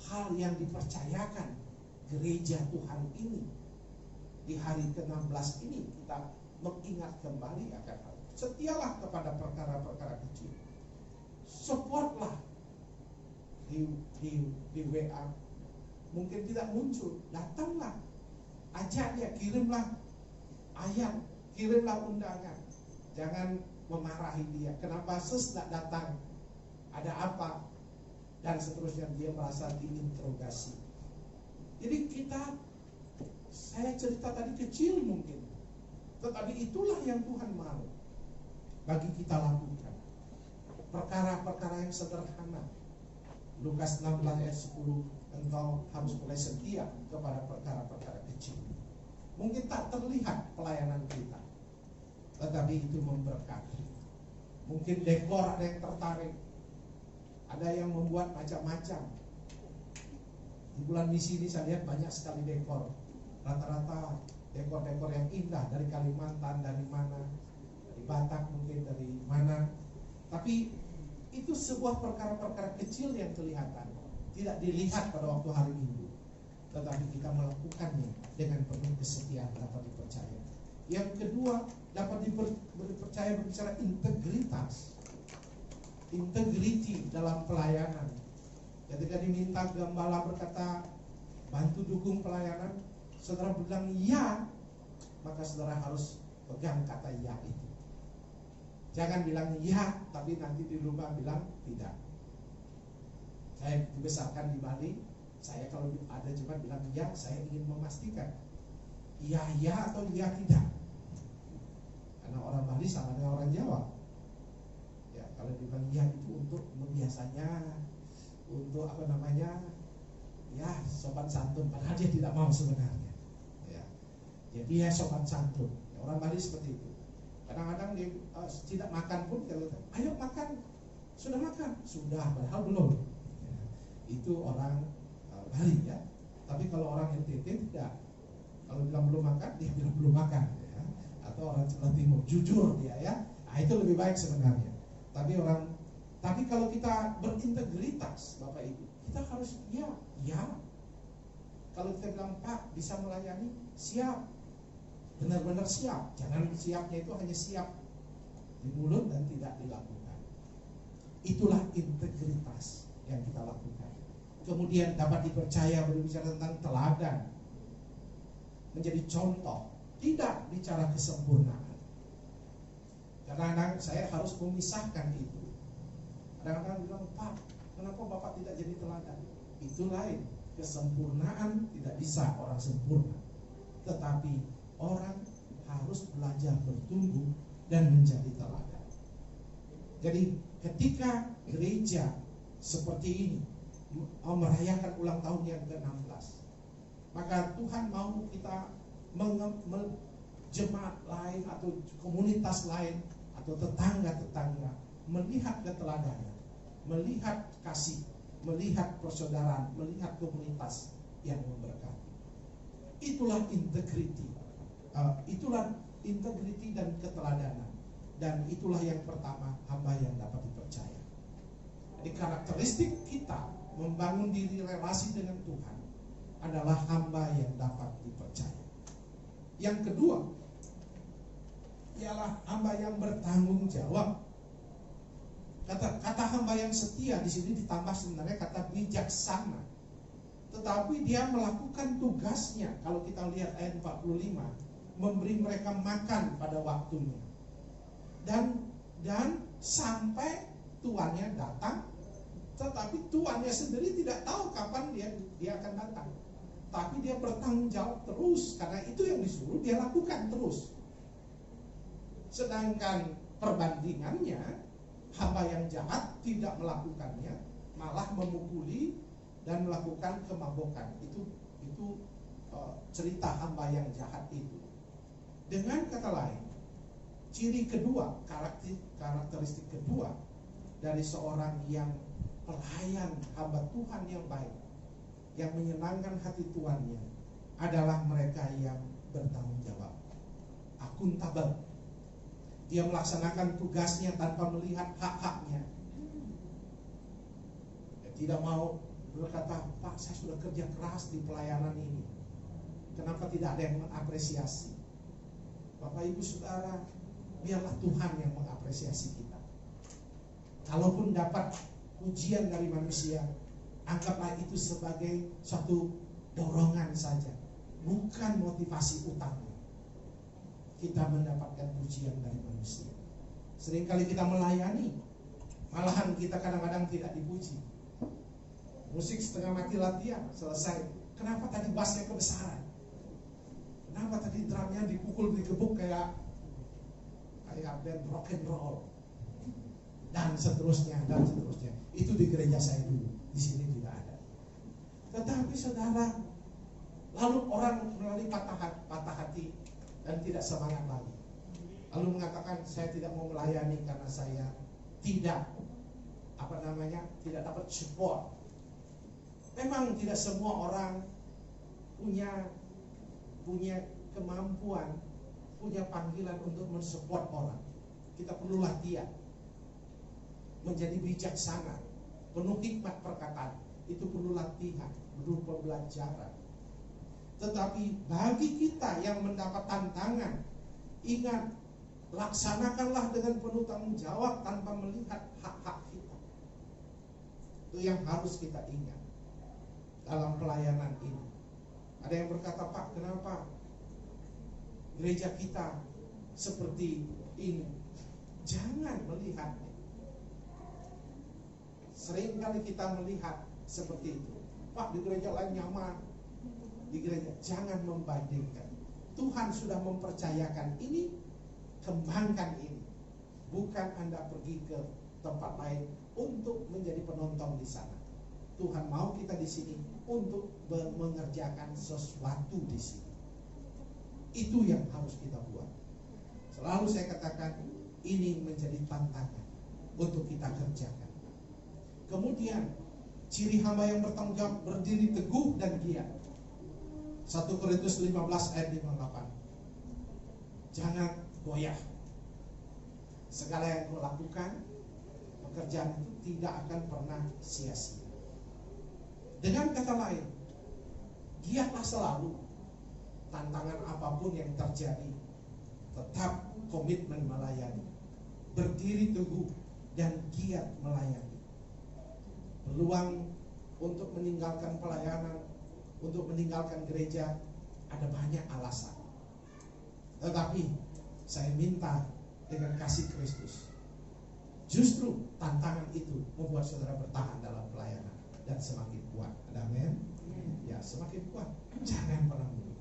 hal yang dipercayakan gereja Tuhan ini. Di hari ke-16 ini kita mengingat kembali akan hal. Setialah kepada perkara-perkara kecil. Supportlah di WA. Mungkin tidak muncul, datanglah, ajak dia, kirimlah ayat, kirimlah undangan. Jangan memarahi dia. Kenapa tidak datang? Ada apa? Dan seterusnya, dia merasa diinterogasi. Jadi saya cerita tadi kecil mungkin, tetapi itulah yang Tuhan mau bagi kita lakukan. Perkara-perkara yang sederhana. Lukas 16 ayat 10, engkau harus mulai setia kepada perkara-perkara kecil. Mungkin tak terlihat pelayanan kita, tetapi itu memberkati. Mungkin dekor ada yang tertarik, ada yang membuat macam-macam. Di bulan misi ini saya lihat banyak sekali dekor. Rata-rata dekor-dekor yang indah dari Kalimantan, dari mana, dari Batak mungkin, dari mana. Tapi itu sebuah perkara-perkara kecil yang kelihatan, tidak dilihat pada waktu hari Minggu, tetapi kita melakukannya dengan penuh kesetiaan, dapat dipercaya. Yang kedua, dapat dipercaya berbicara integritas, integriti dalam pelayanan. Ketika diminta gembala berkata bantu dukung pelayanan, saudara bilang ya, maka saudara harus pegang kata ya itu. Jangan bilang ya, tapi nanti di rumah bilang tidak. Saya dibesarkan di Bali, saya kalau ada jemaat bilang ya, saya ingin memastikan ya atau ya tidak. Karena orang Bali sama dengan orang Jawa. Ya, kalau dibilang ya itu untuk biasanya untuk ya sopan santun, padahal dia tidak mau sebenarnya. Ya. Jadi ya sopan santun. Ya, orang Bali seperti itu. Kadang-kadang dia tidak makan pun kalau ayo makan, sudah makan, sudah, padahal belum. Ya. Itu orang Bali ya. Tapi kalau orang NTT tidak. Kalau bilang belum makan, dia bilang belum makan. Ya. Atau orang Jawa Timur jujur dia ya. Nah, itu lebih baik sebenarnya. Tapi kalau kita berintegritas, Bapak Ibu, kita harus ya. Kalau kita bilang Pak bisa melayani, siap, benar-benar siap. Jangan siapnya itu hanya siap di mulut dan tidak dilakukan. Itulah integritas yang kita lakukan. Kemudian dapat dipercaya, berbicara tentang teladan, menjadi contoh, tidak bicara kesempurnaan. Kadang-kadang saya harus memisahkan itu. Kadang-kadang bilang, Pak, kenapa Bapak tidak jadi teladan? Itu lain. Kesempurnaan tidak bisa orang sempurna. Tetapi orang harus belajar bertumbuh dan menjadi teladan. Jadi ketika gereja seperti ini merayakan ulang tahun yang ke-16, maka Tuhan mau kita jemaat lain atau komunitas lain atau tetangga-tetangga melihat keteladanan, melihat kasih, melihat persaudaraan, melihat komunitas yang memberkati. Itulah integriti, itulah integriti dan keteladanan, dan itulah yang pertama, hamba yang dapat dipercaya. Jadi karakteristik kita membangun diri relasi dengan Tuhan adalah hamba yang dapat dipercaya. Yang kedua ialah hamba yang bertanggung jawab. Kata hamba yang setia di sini ditambah sebenarnya kata bijaksana. Tetapi dia melakukan tugasnya. Kalau kita lihat ayat 45, memberi mereka makan pada waktunya. Dan sampai tuannya datang, tetapi tuannya sendiri tidak tahu kapan dia akan datang. Tapi dia bertanggung jawab terus, karena itu yang disuruh dia lakukan terus. Sedangkan perbandingannya, hamba yang jahat tidak melakukannya, malah memukuli dan melakukan kemabukan. Itu cerita hamba yang jahat itu. Dengan kata lain, ciri kedua, karakteristik kedua dari seorang yang pelayan hamba Tuhan yang baik, yang menyenangkan hati tuannya, adalah mereka yang bertanggung jawab, akuntabel. Dia melaksanakan tugasnya tanpa melihat hak-haknya. Dia tidak mau berkata, Pak, saya sudah kerja keras di pelayanan ini, kenapa tidak ada yang mengapresiasi? Bapak Ibu Saudara, biarlah Tuhan yang mengapresiasi kita. Kalaupun dapat pujian dari manusia, anggaplah itu sebagai suatu dorongan saja, bukan motivasi utama kita mendapatkan pujian dari manusia. Seringkali kita melayani, malahan kita kadang-kadang tidak dipuji. Musik setengah mati latihan, selesai. Kenapa tadi bassnya kebesaran? Kenapa tadi drumnya dipukul, digebuk kayak band rock and roll? Dan seterusnya, dan seterusnya. Itu di gereja saya dulu, di sini tidak ada. Tetapi saudara, lalu orang melalui patah hati dan tidak semangat lagi. Lalu mengatakan, saya tidak mau melayani karena saya tidak tidak dapat support. Memang tidak semua orang punya kemampuan, punya panggilan untuk mensupport orang. Kita perlu latihan menjadi bijaksana, penuh hikmat perkataan. Itu perlu latihan, perlu pembelajaran. Tetapi bagi kita yang mendapat tantangan, ingat, laksanakanlah dengan penuh tanggung jawab tanpa melihat hak-hak kita. Itu yang harus kita ingat dalam pelayanan ini. Ada yang berkata, Pak, kenapa gereja kita seperti ini? Jangan melihat. Seringkali kita melihat seperti itu. Pak, di gereja lain nyaman, di gereja. Jangan membandingkan. Tuhan sudah mempercayakan ini, kembangkan ini. Bukan Anda pergi ke tempat lain untuk menjadi penonton di sana. Tuhan mau kita di sini untuk mengerjakan sesuatu di sini. Itu yang harus kita buat. Selalu saya katakan, ini menjadi tantangan untuk kita kerjakan. Kemudian ciri hamba yang bertanggung jawab, berdiri teguh dan giat. 1 Korintus 15 ayat 58. Jangan goyah. Segala yang kau lakukan, pekerjaan itu tidak akan pernah sia-sia. Dengan kata lain, giatlah selalu. Tantangan apapun yang terjadi, tetap komitmen melayani, berdiri teguh dan giat melayani. Peluang untuk meninggalkan pelayanan, untuk meninggalkan gereja, ada banyak alasan. Tetapi saya minta dengan kasih Kristus, justru tantangan itu membuat saudara bertahan dalam pelayanan dan semakin kuat. Amin. Ya, semakin kuat. Jangan pernah mundur.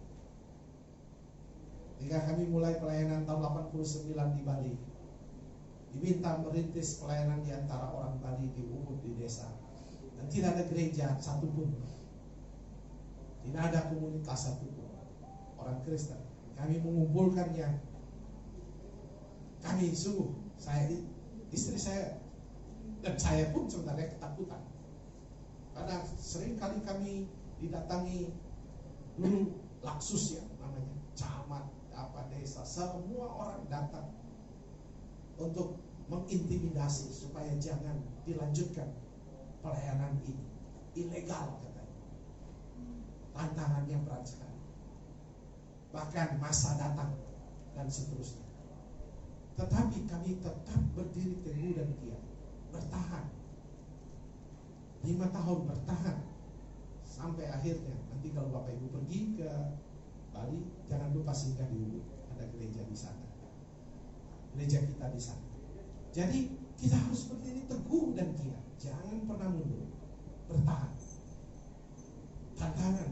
Ketika kami mulai pelayanan tahun 89 di Bali, diminta merintis pelayanan di antara orang Bali di Ubud, di desa, dan tidak ada gereja satupun, tidak ada komunitas satupun orang Kristen. Kami mengumpulkannya. Kami sungguh, istri saya dan saya pun sebenarnya ketakutan, karena sering kali kami didatangi dulu Laksus ya namanya, camat, desa, semua orang datang untuk mengintimidasi supaya jangan dilanjutkan pelayanan ini, ilegal katanya. Tantangannya berat sekali, bahkan masa datang dan seterusnya. Tetapi kami tetap berdiri teguh dan giat, bertahan 5 tahun, bertahan sampai akhirnya. Nanti kalau Bapak Ibu pergi ke Bali, jangan lupa singgah di Ubud, ada gereja di sana, gereja kita di sana. Jadi kita harus berdiri teguh dan giat, jangan pernah mundur, bertahan. Tantangan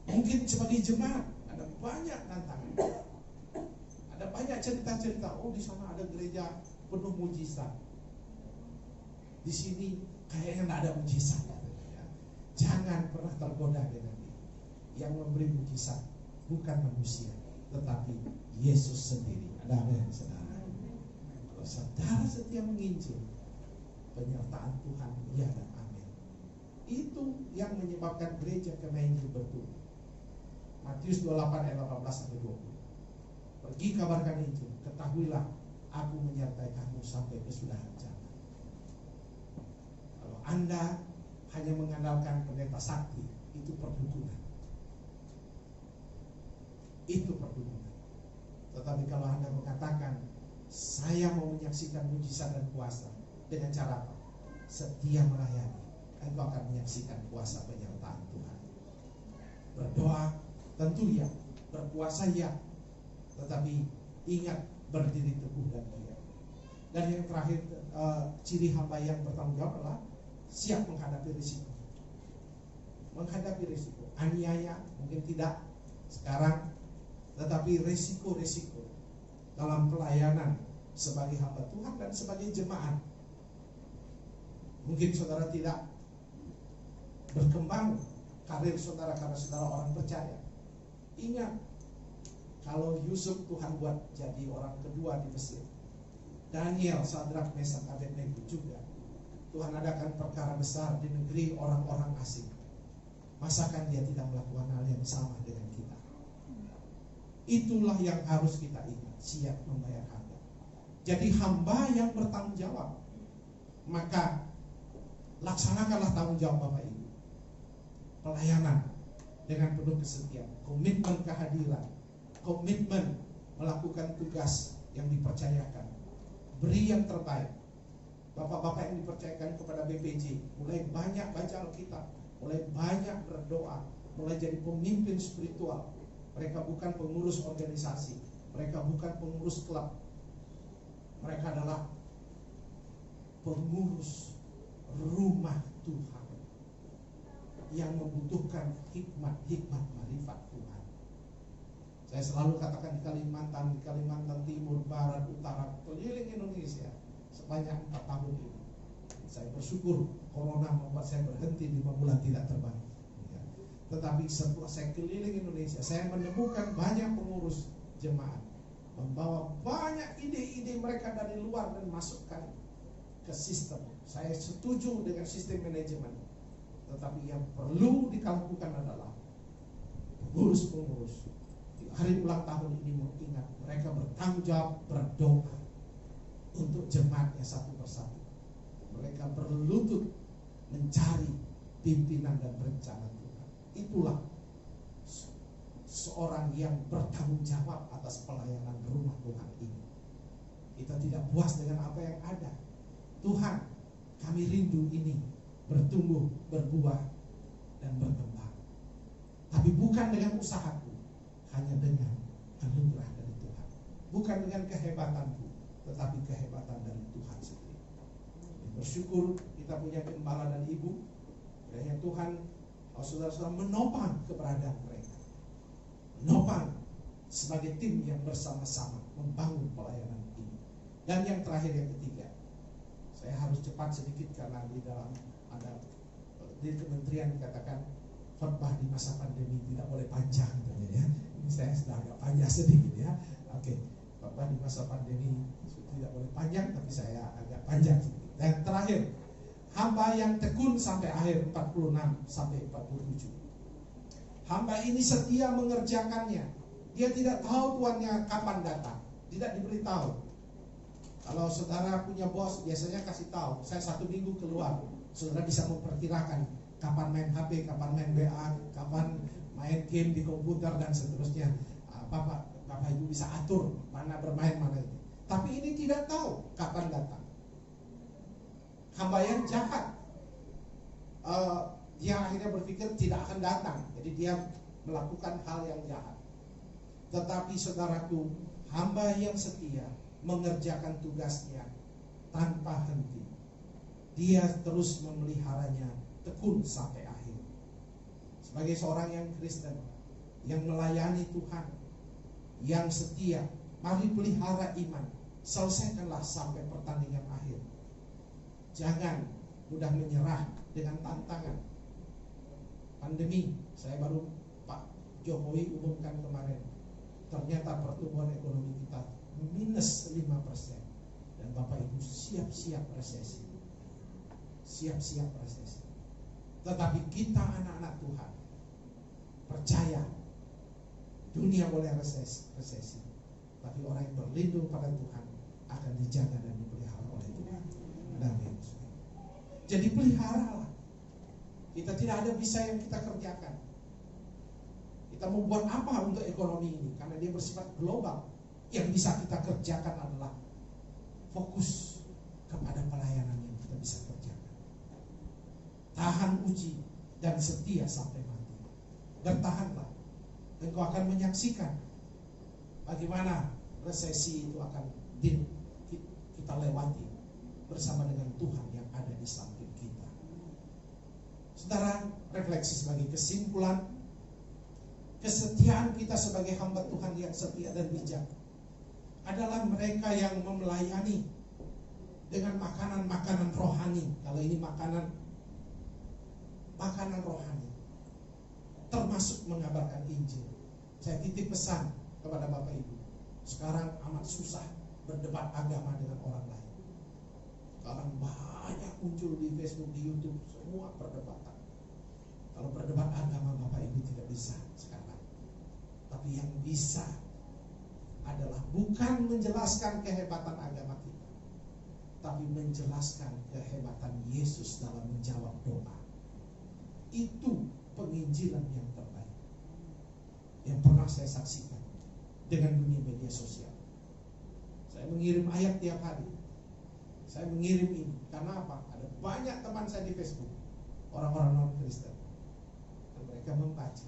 mungkin sebagai jemaat ada banyak tantangan, ada banyak cerita-cerita. Oh, di sana ada gereja penuh mujizat, di sini kayaknya tidak ada mujizat. Jangan pernah tergoda dengan ini. Yang memberi mujizat bukan manusia, tetapi Yesus sendiri. Ada amin, saudara. Kalau saudara setia menginjil, penyertaan Tuhan ya dan amin. Itu yang menyebabkan gereja karena Injil bertumbuh. Matius 28 ayat 18-20. Pergi kabarkan Injil, ketahuilah aku menyertai kamu sampai kesudahan zaman. Kalau Anda hanya mengandalkan pendeta sakti, itu perdukunan. Itu perdukunan. Tetapi kalau Anda mengatakan, saya mau menyaksikan mujizat dan kuasa, dengan cara apa? Setia melayani, engkau akan menyaksikan kuasa penyertaan Tuhan. Berdoa tentu ya, berpuasa ya, tetapi ingat berdiri teguh dan giat. Dan yang terakhir, ciri hamba yang bertanggung jawab adalah siap menghadapi risiko. Menghadapi risiko, aniaya mungkin tidak sekarang, tetapi risiko-risiko dalam pelayanan sebagai hamba Tuhan dan sebagai jemaat. Mungkin saudara tidak berkembang karir saudara karena saudara orang percaya. Ingat, kalau Yusuf Tuhan buat jadi orang kedua di Mesir, Daniel, Sadrak, Mesak, Abednego juga Tuhan adakan perkara besar di negeri orang-orang asing. Masakan dia tidak melakukan hal yang sama dengan kita? Itulah yang harus kita ingat, siap membayar harga. Jadi hamba yang bertanggung jawab, maka laksanakanlah tanggung jawab Bapak Ibu. Pelayanan dengan penuh kesetiaan, komitmen kehadiran, komitmen melakukan tugas yang dipercayakan, beri yang terbaik. Bapak-bapak yang dipercayakan kepada BPJ, mulai banyak baca Alkitab, mulai banyak berdoa, mulai jadi pemimpin spiritual. Mereka bukan pengurus organisasi, mereka bukan pengurus klub, mereka adalah pengurus rumah Tuhan yang membutuhkan hikmat marifat Tuhan. Saya selalu katakan di Kalimantan Timur, Barat, Utara, keliling Indonesia sepanjang 4 tahun ini. Saya bersyukur corona membuat saya berhenti 5 bulan tidak terbang. Tetapi setelah saya keliling Indonesia, saya menemukan banyak pengurus jemaat membawa banyak ide-ide mereka dari luar dan masukkan ke sistem. Saya setuju dengan sistem manajemen, tetapi yang perlu dilakukan adalah pengurus-pengurus di hari ulang tahun ini mengingat mereka bertanggung jawab berdoa untuk jemaatnya satu persatu. Mereka berlutut mencari pimpinan dan rencana Tuhan. Itulah seorang yang bertanggung jawab atas pelayanan rumah Tuhan ini. Kita tidak puas dengan apa yang ada. Tuhan, kami rindu ini bertumbuh, berbuah, dan berkembang. Tapi bukan dengan usahaku, hanya dengan anugerah dari Tuhan. Bukan dengan kehebatanku, tetapi kehebatan dari Tuhan sendiri. Bersyukur kita punya gembala dan ibu. Kiranya Tuhan, saudara-saudara, menopang keberadaan mereka, menopang sebagai tim yang bersama-sama membangun pelayanan ini. Dan yang terakhir, yang ketiga, saya harus cepat sedikit karena di dalam ada di kementerian dikatakan khotbah di masa pandemi tidak boleh panjang, ya. Ini saya sudah agak panjang sedikit, ya. Oke, khotbah di masa pandemi tidak boleh panjang, tapi saya agak panjang sedikit. Dan terakhir, hamba yang tekun sampai akhir 46 sampai 47. Hamba ini setia mengerjakannya. Dia tidak tahu tuannya kapan datang, tidak diberitahu. Kalau saudara punya bos, biasanya kasih tahu, saya 1 minggu keluar. Saudara bisa memperkirakan kapan main HP, kapan main WA, kapan main game di komputer dan seterusnya. Bapak Ibu bisa atur mana bermain, mana ini. Tapi ini tidak tahu kapan datang. Hamba yang jahat, dia akhirnya berpikir tidak akan datang, jadi dia melakukan hal yang jahat. Tetapi saudaraku, hamba yang setia mengerjakan tugasnya tanpa henti. Dia terus memeliharanya tekun sampai akhir. Sebagai seorang yang Kristen, yang melayani Tuhan, yang setia, mari pelihara iman, selesaikanlah sampai pertandingan akhir. Jangan mudah menyerah dengan tantangan pandemi. Saya baru Pak Jokowi umumkan kemarin, ternyata pertumbuhan ekonomi kita minus 5%. Dan Bapak Ibu siap-siap resesi. Siap-siap resesi. Tetapi kita anak-anak Tuhan percaya dunia boleh resesi, tapi orang yang berlindung pada Tuhan akan dijaga dan dipelihara oleh Tuhan. Amin. Jadi peliharalah. Kita tidak ada bisa yang kita kerjakan. Kita membuat apa untuk ekonomi ini? Karena dia bersifat global. Yang bisa kita kerjakan adalah fokus kepada pelayanan yang kita bisa kerjakan. Tahan uji dan setia sampai mati. Bertahanlah. Engkau akan menyaksikan bagaimana resesi itu akan kita lewati bersama dengan Tuhan yang ada di samping kita. Saudara, refleksi sebagai kesimpulan, kesetiaan kita sebagai hamba Tuhan yang setia dan bijak adalah mereka yang melayani dengan makanan-makanan rohani. Kalau ini makanan rohani, termasuk mengabarkan Injil. Saya titip pesan kepada Bapak Ibu, sekarang amat susah berdebat agama dengan orang lain. Sekarang banyak muncul di Facebook, di YouTube, semua perdebatan. Kalau berdebat agama Bapak Ibu tidak bisa sekarang. Tapi yang bisa adalah bukan menjelaskan kehebatan agama kita, tapi menjelaskan kehebatan Yesus dalam menjawab doa. Itu penginjilan yang terbaik yang pernah saya saksikan dengan dunia media sosial. Saya mengirim ayat tiap hari. Saya mengirim ini karena apa? Ada banyak teman saya di Facebook, orang-orang non-Kristen, dan mereka membaca.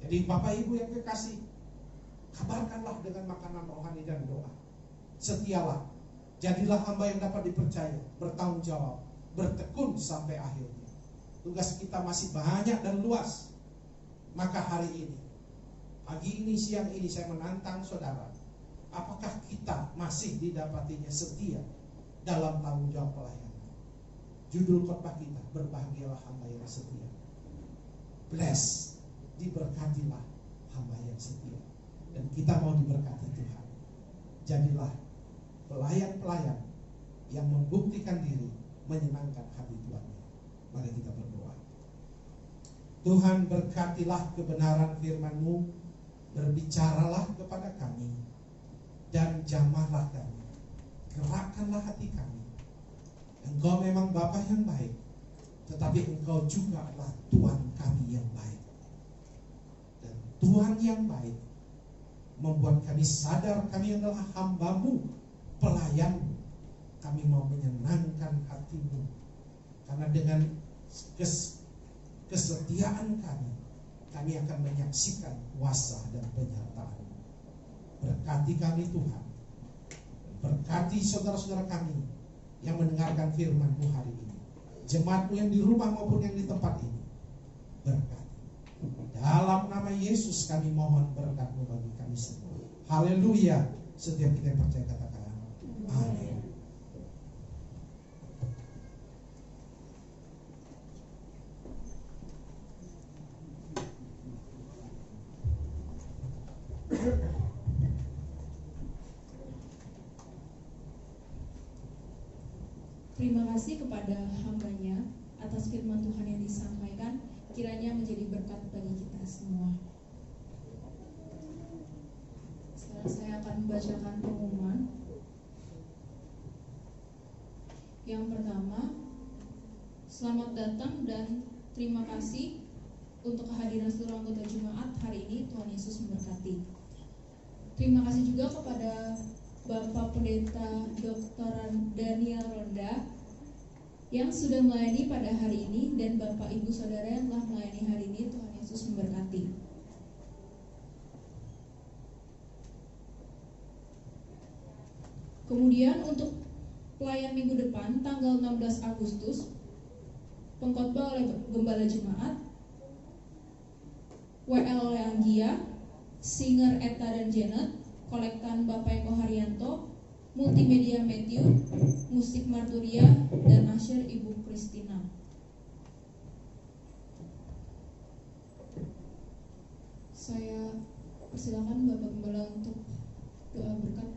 Jadi Bapak Ibu yang kekasih, kabarkanlah dengan makanan rohani dan doa. Setialah, jadilah hamba yang dapat dipercaya, bertanggung jawab, bertekun sampai akhirnya. Tugas kita masih banyak dan luas. Maka hari ini, pagi ini, siang ini, saya menantang saudara, apakah kita masih didapatinya setia dalam tanggung jawab pelayanan? Judul khotbah kita, berbahagialah hamba yang setia. bless, diberkatilah hamba yang setia. Dan kita mau diberkati Tuhan. Jadilah pelayan-pelayan yang membuktikan diri menyenangkan hati Tuhannya. Mari kita berdoa. Tuhan, berkatilah kebenaran firman-Mu, berbicaralah kepada kami, dan jamahlah kami, gerakkanlah hati kami. Engkau memang Bapa yang baik, tetapi Engkau juga adalah Tuhan kami yang baik. Dan Tuhan yang baik membuat kami sadar kami adalah hamba-Mu, pelayan-Mu. Kami mau menyenangkan hati-Mu, karena dengan kesetiaan kami akan menyaksikan kuasa dan penyertaan. Berkati kami Tuhan, berkati saudara-saudara kami yang mendengarkan firman-Mu hari ini, jemaat-Mu yang di rumah maupun yang di tempat ini. Berkati. Dalam nama Yesus kami mohon berkat-Mu bagi kami semua. Haleluya. Setiap kita yang percaya katakan amin. Terima kasih kepada hamba-Nya atas firman Tuhan yang disampaikan, kiranya menjadi berkat bagi kita semua. Sekarang saya akan membacakan pengumuman. Yang pertama, selamat datang dan terima kasih untuk kehadiran seluruh anggota jemaat hari ini. Tuhan Yesus memberkati. Terima kasih juga kepada Bapak Pendeta Dr. Daniel Ronda yang sudah melayani pada hari ini, dan Bapak Ibu Saudara yang telah melayani hari ini. Tuhan Yesus memberkati. Kemudian untuk pelayan minggu depan tanggal 16 Agustus, pengkhotbah oleh Gembala Jemaat, WL Leanggia, Singer Eta dan Janet, kolektan Bapak Eko Haryanto, multimedia Matthew, musik Marturia, dan asyir Ibu Kristina. Saya persilakan Bapak Gembala untuk doa berkat.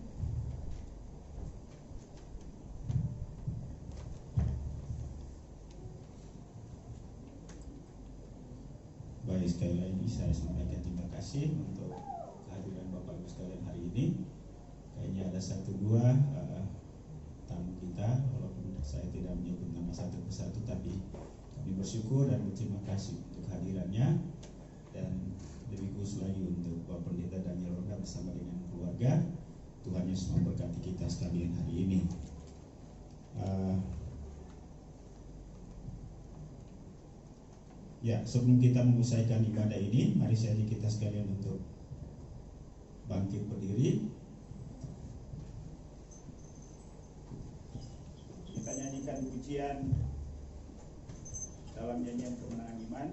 Baik, sekali lagi saya sampaikan terima kasih untuk kehadiran Bapak Ibu sekalian hari ini. Kayaknya ada satu dua tamu kita, walaupun saya tidak menyebut nama satu persatu, tapi kami bersyukur dan berterima kasih untuk kehadirannya, dan lebih khusus lagi untuk Bapak Pendeta Daniel Ronda bersama dengan keluarga. Tuhan Yesus memberkati kita sekalian hari ini. Ya, sebelum kita menyelesaikan ibadah ini, mari saya ajak kita sekalian untuk bangkit berdiri. Kita nyanyikan pujian dalam nyanyian kemenangan iman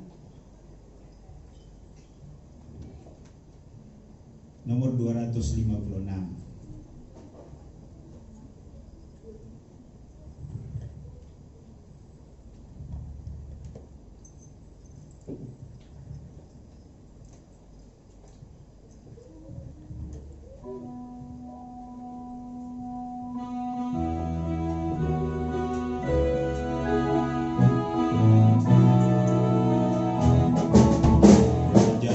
nomor 256.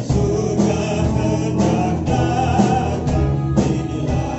Surga hendak datang, inilah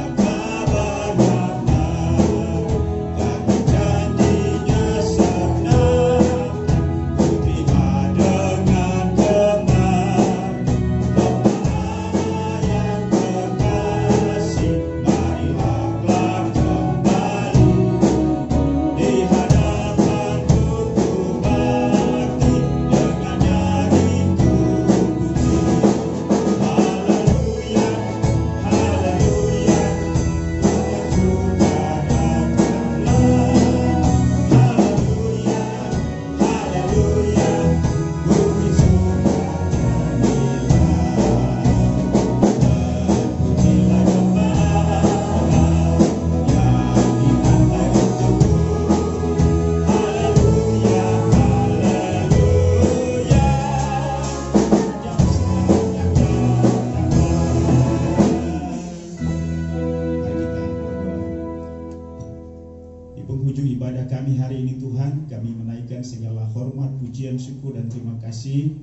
ibadah kami hari ini Tuhan, kami menaikkan segala hormat, pujian, syukur dan terima kasih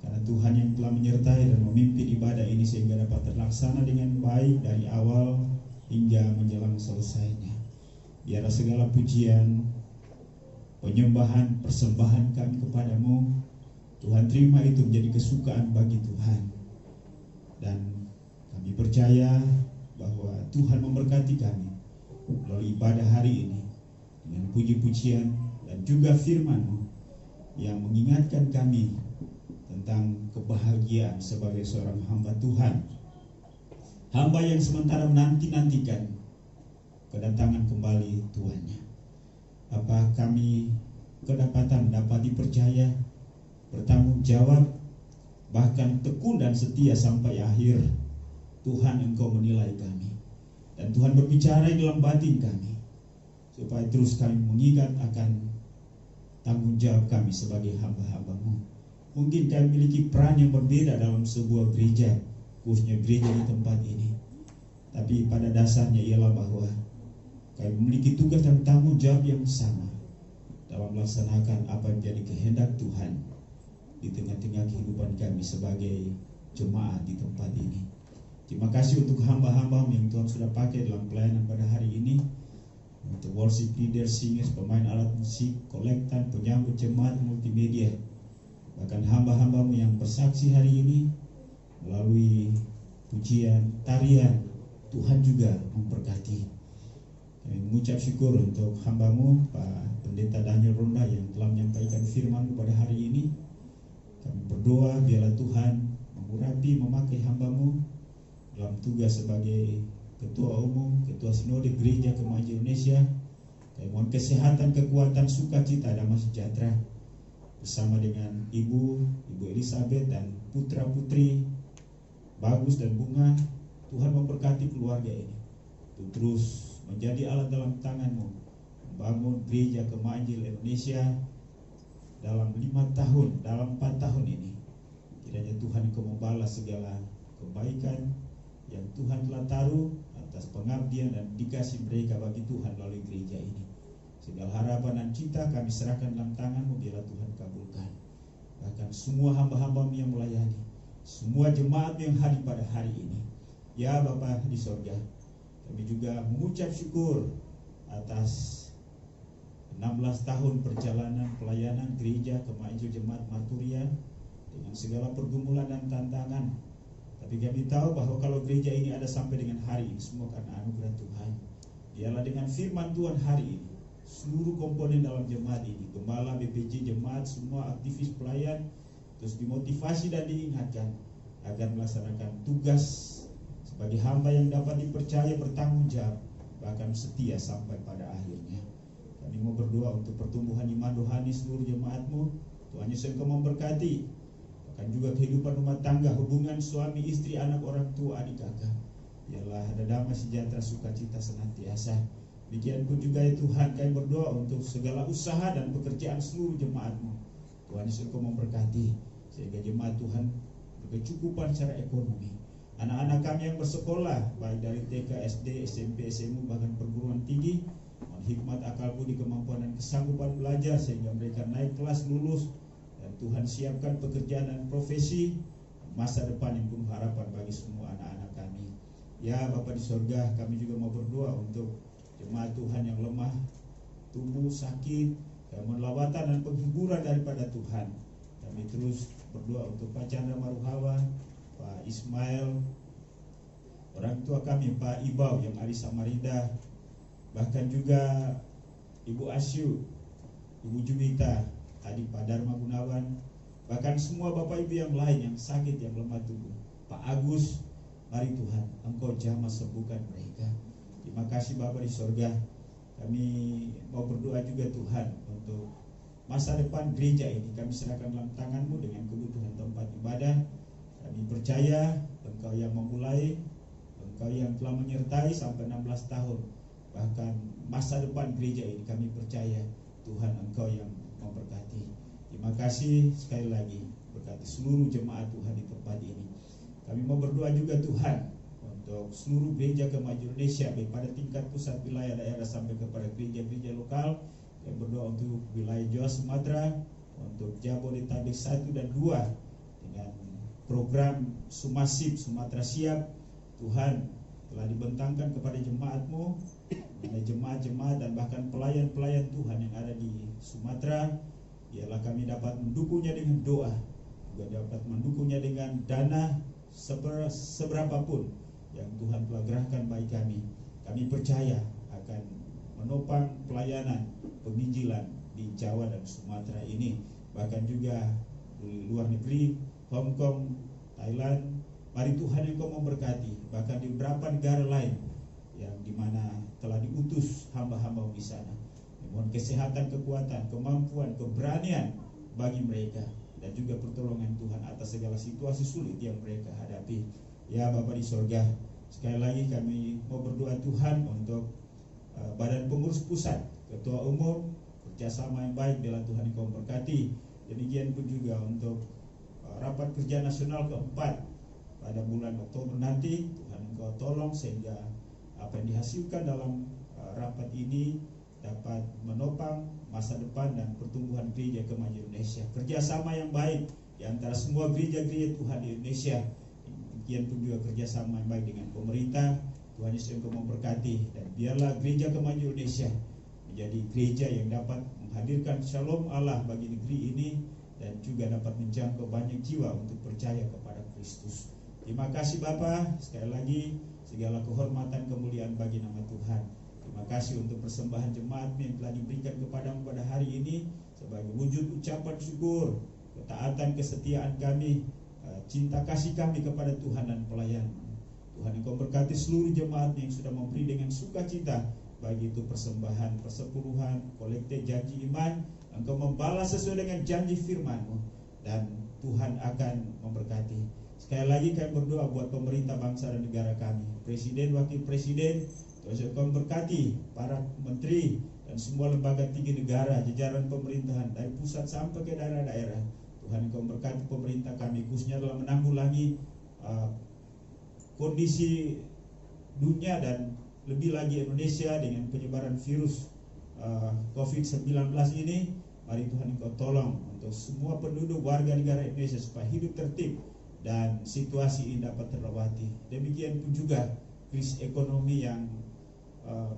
karena Tuhan yang telah menyertai dan memimpin ibadah ini sehingga dapat terlaksana dengan baik dari awal hingga menjelang selesainya. Biarlah segala pujian, penyembahan, persembahan kami kepadamu, Tuhan terima itu menjadi kesukaan bagi Tuhan. Dan kami percaya bahwa Tuhan memberkati kami melalui ibadah hari ini dengan puji-pujian dan juga firman-Mu yang mengingatkan kami tentang kebahagiaan sebagai seorang hamba Tuhan, hamba yang sementara menanti-nantikan kedatangan kembali Tuhannya. Apa kami kedapatan dapat dipercaya, bertanggung jawab, bahkan tekun dan setia sampai akhir. Tuhan, Engkau menilai kami dan Tuhan berbicara dalam batin kami supaya terus kami mengingat akan tanggung jawab kami sebagai hamba-hamba-Mu. Mungkin kami memiliki peran yang berbeda dalam sebuah gereja, khususnya gereja di tempat ini, tapi pada dasarnya ialah bahwa kami memiliki tugas dan tanggung jawab yang sama dalam melaksanakan apa yang menjadi kehendak Tuhan di tengah-tengah kehidupan kami sebagai jemaat di tempat ini. Terima kasih untuk hamba-hamba yang Tuhan sudah pakai dalam pelayanan pada hari ini, untuk worship leader, singers, pemain alat musik, kolektan, penyambut jemaat, multimedia, bahkan hamba-hamba-Mu yang bersaksi hari ini melalui pujian, tarian. Tuhan juga memberkati. Kami mengucap syukur untuk hamba-Mu Pak Pendeta Daniel Ronda yang telah menyampaikan firman pada hari ini. Kami berdoa biarlah Tuhan mengurapi, memakai hamba-Mu dalam tugas sebagai Ketua Umum, Ketua Sinode Gereja Kemajuan Indonesia. Kami mohon kesehatan, kekuatan, sukacita, damai sejahtera bersama dengan Ibu Elizabeth dan putra-putri Bagus dan Bunga. Tuhan memberkati keluarga ini untuk terus menjadi alat dalam tangan-Mu membangun Gereja Kemajuan Indonesia dalam 5 tahun, dalam 4 tahun ini. Kiranya Tuhan Engkau membalas segala kebaikan yang Tuhan telah taruh atas pengabdian dan dikasih mereka bagi Tuhan melalui gereja ini. Segala harapan dan cita kami serahkan dalam tangan-Mu, biarlah Tuhan kabulkan. Bahkan semua hamba-hamba-Mu yang melayani, semua jemaat yang hadir pada hari ini. Ya Bapa di sorga, kami juga mengucap syukur atas 16 tahun perjalanan pelayanan gereja Kemajuan Jemaat Marturia dengan segala pergumulan dan tantangan. Tapi kami tahu bahwa kalau gereja ini ada sampai dengan hari ini semua karena anugerah Tuhan. Biarlah dengan firman Tuhan hari ini seluruh komponen dalam jemaat ini, gembala, BPJ, jemaat, semua aktivis pelayan terus dimotivasi dan diingatkan agar melaksanakan tugas sebagai hamba yang dapat dipercaya, bertanggung jawab, bahkan setia sampai pada akhirnya. Kami mau berdoa untuk pertumbuhan iman rohani seluruh jemaat-Mu. Tuhan Yesus Engkau memberkati, bahkan juga kehidupan rumah tangga, hubungan suami istri, anak, orang tua, adik kakak. Biarlah ada damai sejahtera, sukacita senantiasa. Demikian pun juga ya Tuhan, kami berdoa untuk segala usaha dan pekerjaan seluruh jemaat-Mu. Tuhan Yesus Engkau memberkati sehingga jemaat Tuhan berkecukupan secara ekonomi. Anak-anak kami yang bersekolah baik dari TK, SD, SMP, SMU, bahkan perguruan tinggi, mohon hikmat, akal budi, kemampuan dan kesanggupan belajar sehingga mereka naik kelas, lulus, dan Tuhan siapkan pekerjaan dan profesi masa depan yang penuh harapan bagi semua anak-anak kami. Ya Bapa di sorga, kami juga mau berdoa untuk jemaat Tuhan yang lemah, tubuh, sakit, mohon lawatan dan penghiburan daripada Tuhan. Kami terus berdoa untuk Pak Chandra Maruhawa, Pak Ismail, orang tua kami Pak Ibau yang ada di Samarinda, bahkan juga Ibu Asyu, Ibu Juwita, adik Pak Dharma Gunawan, bahkan semua Bapak Ibu yang lain yang sakit, yang lemah tubuh. Pak Agus, mari Tuhan Engkau jamah sembuhkan mereka. Terima kasih Bapa di sorga. Kami mau berdoa juga Tuhan untuk masa depan gereja ini. Kami serahkan dalam tangan-Mu dengan kebutuhan tempat ibadah. Kami percaya Engkau yang memulai, Engkau yang telah menyertai sampai 16 tahun. Bahkan masa depan gereja ini kami percaya Tuhan Engkau yang memberkati. Terima kasih sekali lagi, berkati seluruh jemaat Tuhan di tempat ini. Kami mau berdoa juga Tuhan untuk untuk seluruh gereja kemajuan Indonesia, baik pada tingkat pusat, wilayah, daerah sampai kepada gereja-gereja lokal. Kami berdoa untuk wilayah Jawa Sumatera, untuk Jabodetabek 1 dan 2 dengan program Sumasif Sumatera Siap. Tuhan telah dibentangkan kepada jemaat-Mu, jemaat-jemaat dan bahkan pelayan-pelayan Tuhan yang ada di Sumatera. Biarlah kami dapat mendukungnya dengan doa, juga dapat mendukungnya dengan dana seberapapun yang Tuhan telah gerahkan bagi kami. Kami percaya akan menopang pelayanan penginjilan di Jawa dan Sumatera ini, bahkan juga di luar negeri, Hong Kong, Thailand. Mari Tuhan yang Kau memberkati, bahkan di beberapa negara lain yang dimana telah diutus hamba-hamba di sana. Mohon kesehatan, kekuatan, kemampuan, keberanian bagi mereka, dan juga pertolongan Tuhan atas segala situasi sulit yang mereka hadapi. Ya Bapa di sorga, sekali lagi kami mau berdoa Tuhan untuk Badan Pengurus Pusat, Ketua Umum, kerjasama yang baik bila Tuhan Engkau memberkati. Demikian pun juga untuk rapat kerja nasional keempat pada bulan Oktober nanti. Tuhan Engkau tolong sehingga apa yang dihasilkan dalam rapat ini dapat menopang masa depan dan pertumbuhan gereja kemajuan Indonesia. Kerjasama yang baik di antara semua gereja-gereja Tuhan di Indonesia. Demikian pun juga kerjasama yang baik dengan pemerintah. Tuhan Yesus Engkau memberkati, dan biarlah gereja kemajuan Indonesia menjadi gereja yang dapat menghadirkan shalom Allah bagi negeri ini, dan juga dapat menjangkau banyak jiwa untuk percaya kepada Kristus. Terima kasih Bapa, sekali lagi segala kehormatan kemuliaan bagi nama Tuhan. Terima kasih untuk persembahan jemaat yang telah diberikan kepadamu pada hari ini sebagai wujud ucapan syukur, ketaatan, kesetiaan kami, cinta kasih kami kepada Tuhan dan pelayan. Tuhan Engkau berkati seluruh jemaat yang sudah memberi dengan sukacita, baik itu persembahan, persepuluhan, kolekte, janji iman. Engkau membalas sesuai dengan janji firman-Mu, dan Tuhan akan memberkati. Sekali lagi kami berdoa buat pemerintah bangsa dan negara kami, Presiden, Wakil Presiden. Tuhan Engkau memberkati para menteri dan semua lembaga tinggi negara, jajaran pemerintahan dari pusat sampai ke daerah-daerah. Tuhan Engkau memberkati pemerintah kami, khususnya dalam menanggulangi kondisi dunia dan lebih lagi Indonesia dengan penyebaran virus COVID-19 ini. Mari Tuhan Engkau tolong untuk semua penduduk warga negara Indonesia supaya hidup tertib dan situasi ini dapat terlewati. Demikian pun juga krisis ekonomi yang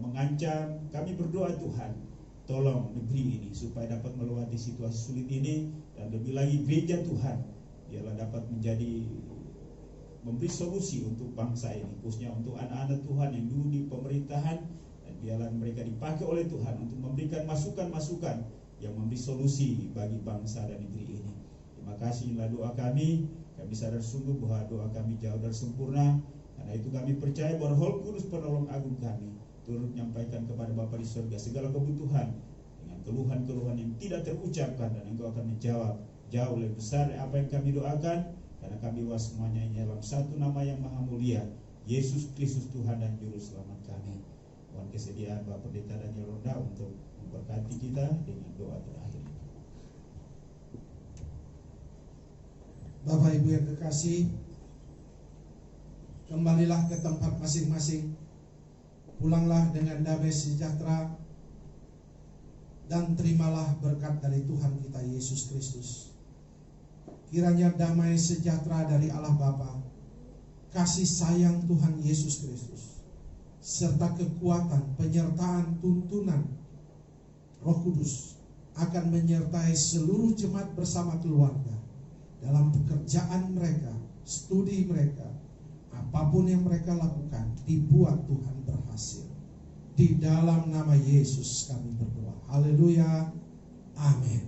mengancam. Kami berdoa Tuhan, tolong negeri ini supaya dapat melewati situasi sulit ini, dan lebih lagi gereja Tuhan biarlah dapat menjadi memberi solusi untuk bangsa ini, khususnya untuk anak-anak Tuhan yang dulu di pemerintahan, dan biarlah mereka dipakai oleh Tuhan untuk memberikan masukan-masukan yang memberi solusi bagi bangsa dan negeri ini. Terima kasih, inilah doa kami. Kami sadar sungguh bahwa doa kami jauh dari sempurna. Karena itu kami percaya bahwa Roh Kudus penolong agung kami turut menyampaikan kepada Bapa di surga segala kebutuhan dengan keluhan-keluhan yang tidak terucapkan, dan Engkau akan menjawab jauh lebih besar apa yang kami doakan, karena kami was semuanya ini dalam satu nama yang maha mulia, Yesus Kristus Tuhan dan Juru Selamat kami. Mohon kesediaan Bapak Pendeta Daniel Ronda untuk memberkati kita dengan doa terakhir. Bapak Ibu yang kekasih, kembalilah ke tempat masing-masing. Pulanglah dengan damai sejahtera, dan terimalah berkat dari Tuhan kita Yesus Kristus. Kiranya damai sejahtera dari Allah Bapa, kasih sayang Tuhan Yesus Kristus, serta kekuatan, penyertaan, tuntunan Roh Kudus akan menyertai seluruh jemaat bersama keluarga dalam pekerjaan mereka, studi mereka, apapun yang mereka lakukan, dibuat Tuhan berhasil. Di dalam nama Yesus kami berdoa. Haleluya. Amin.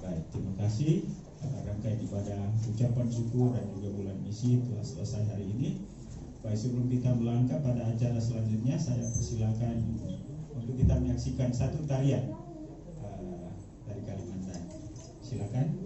Baik, terima kasih. Rangkaian ibadah ucapan syukur dan juga bulan misi telah selesai hari ini. Baik, sebelum kita melangkah pada acara selanjutnya, saya persilakan untuk kita menyaksikan satu tarian dari Kalimantan. Silakan.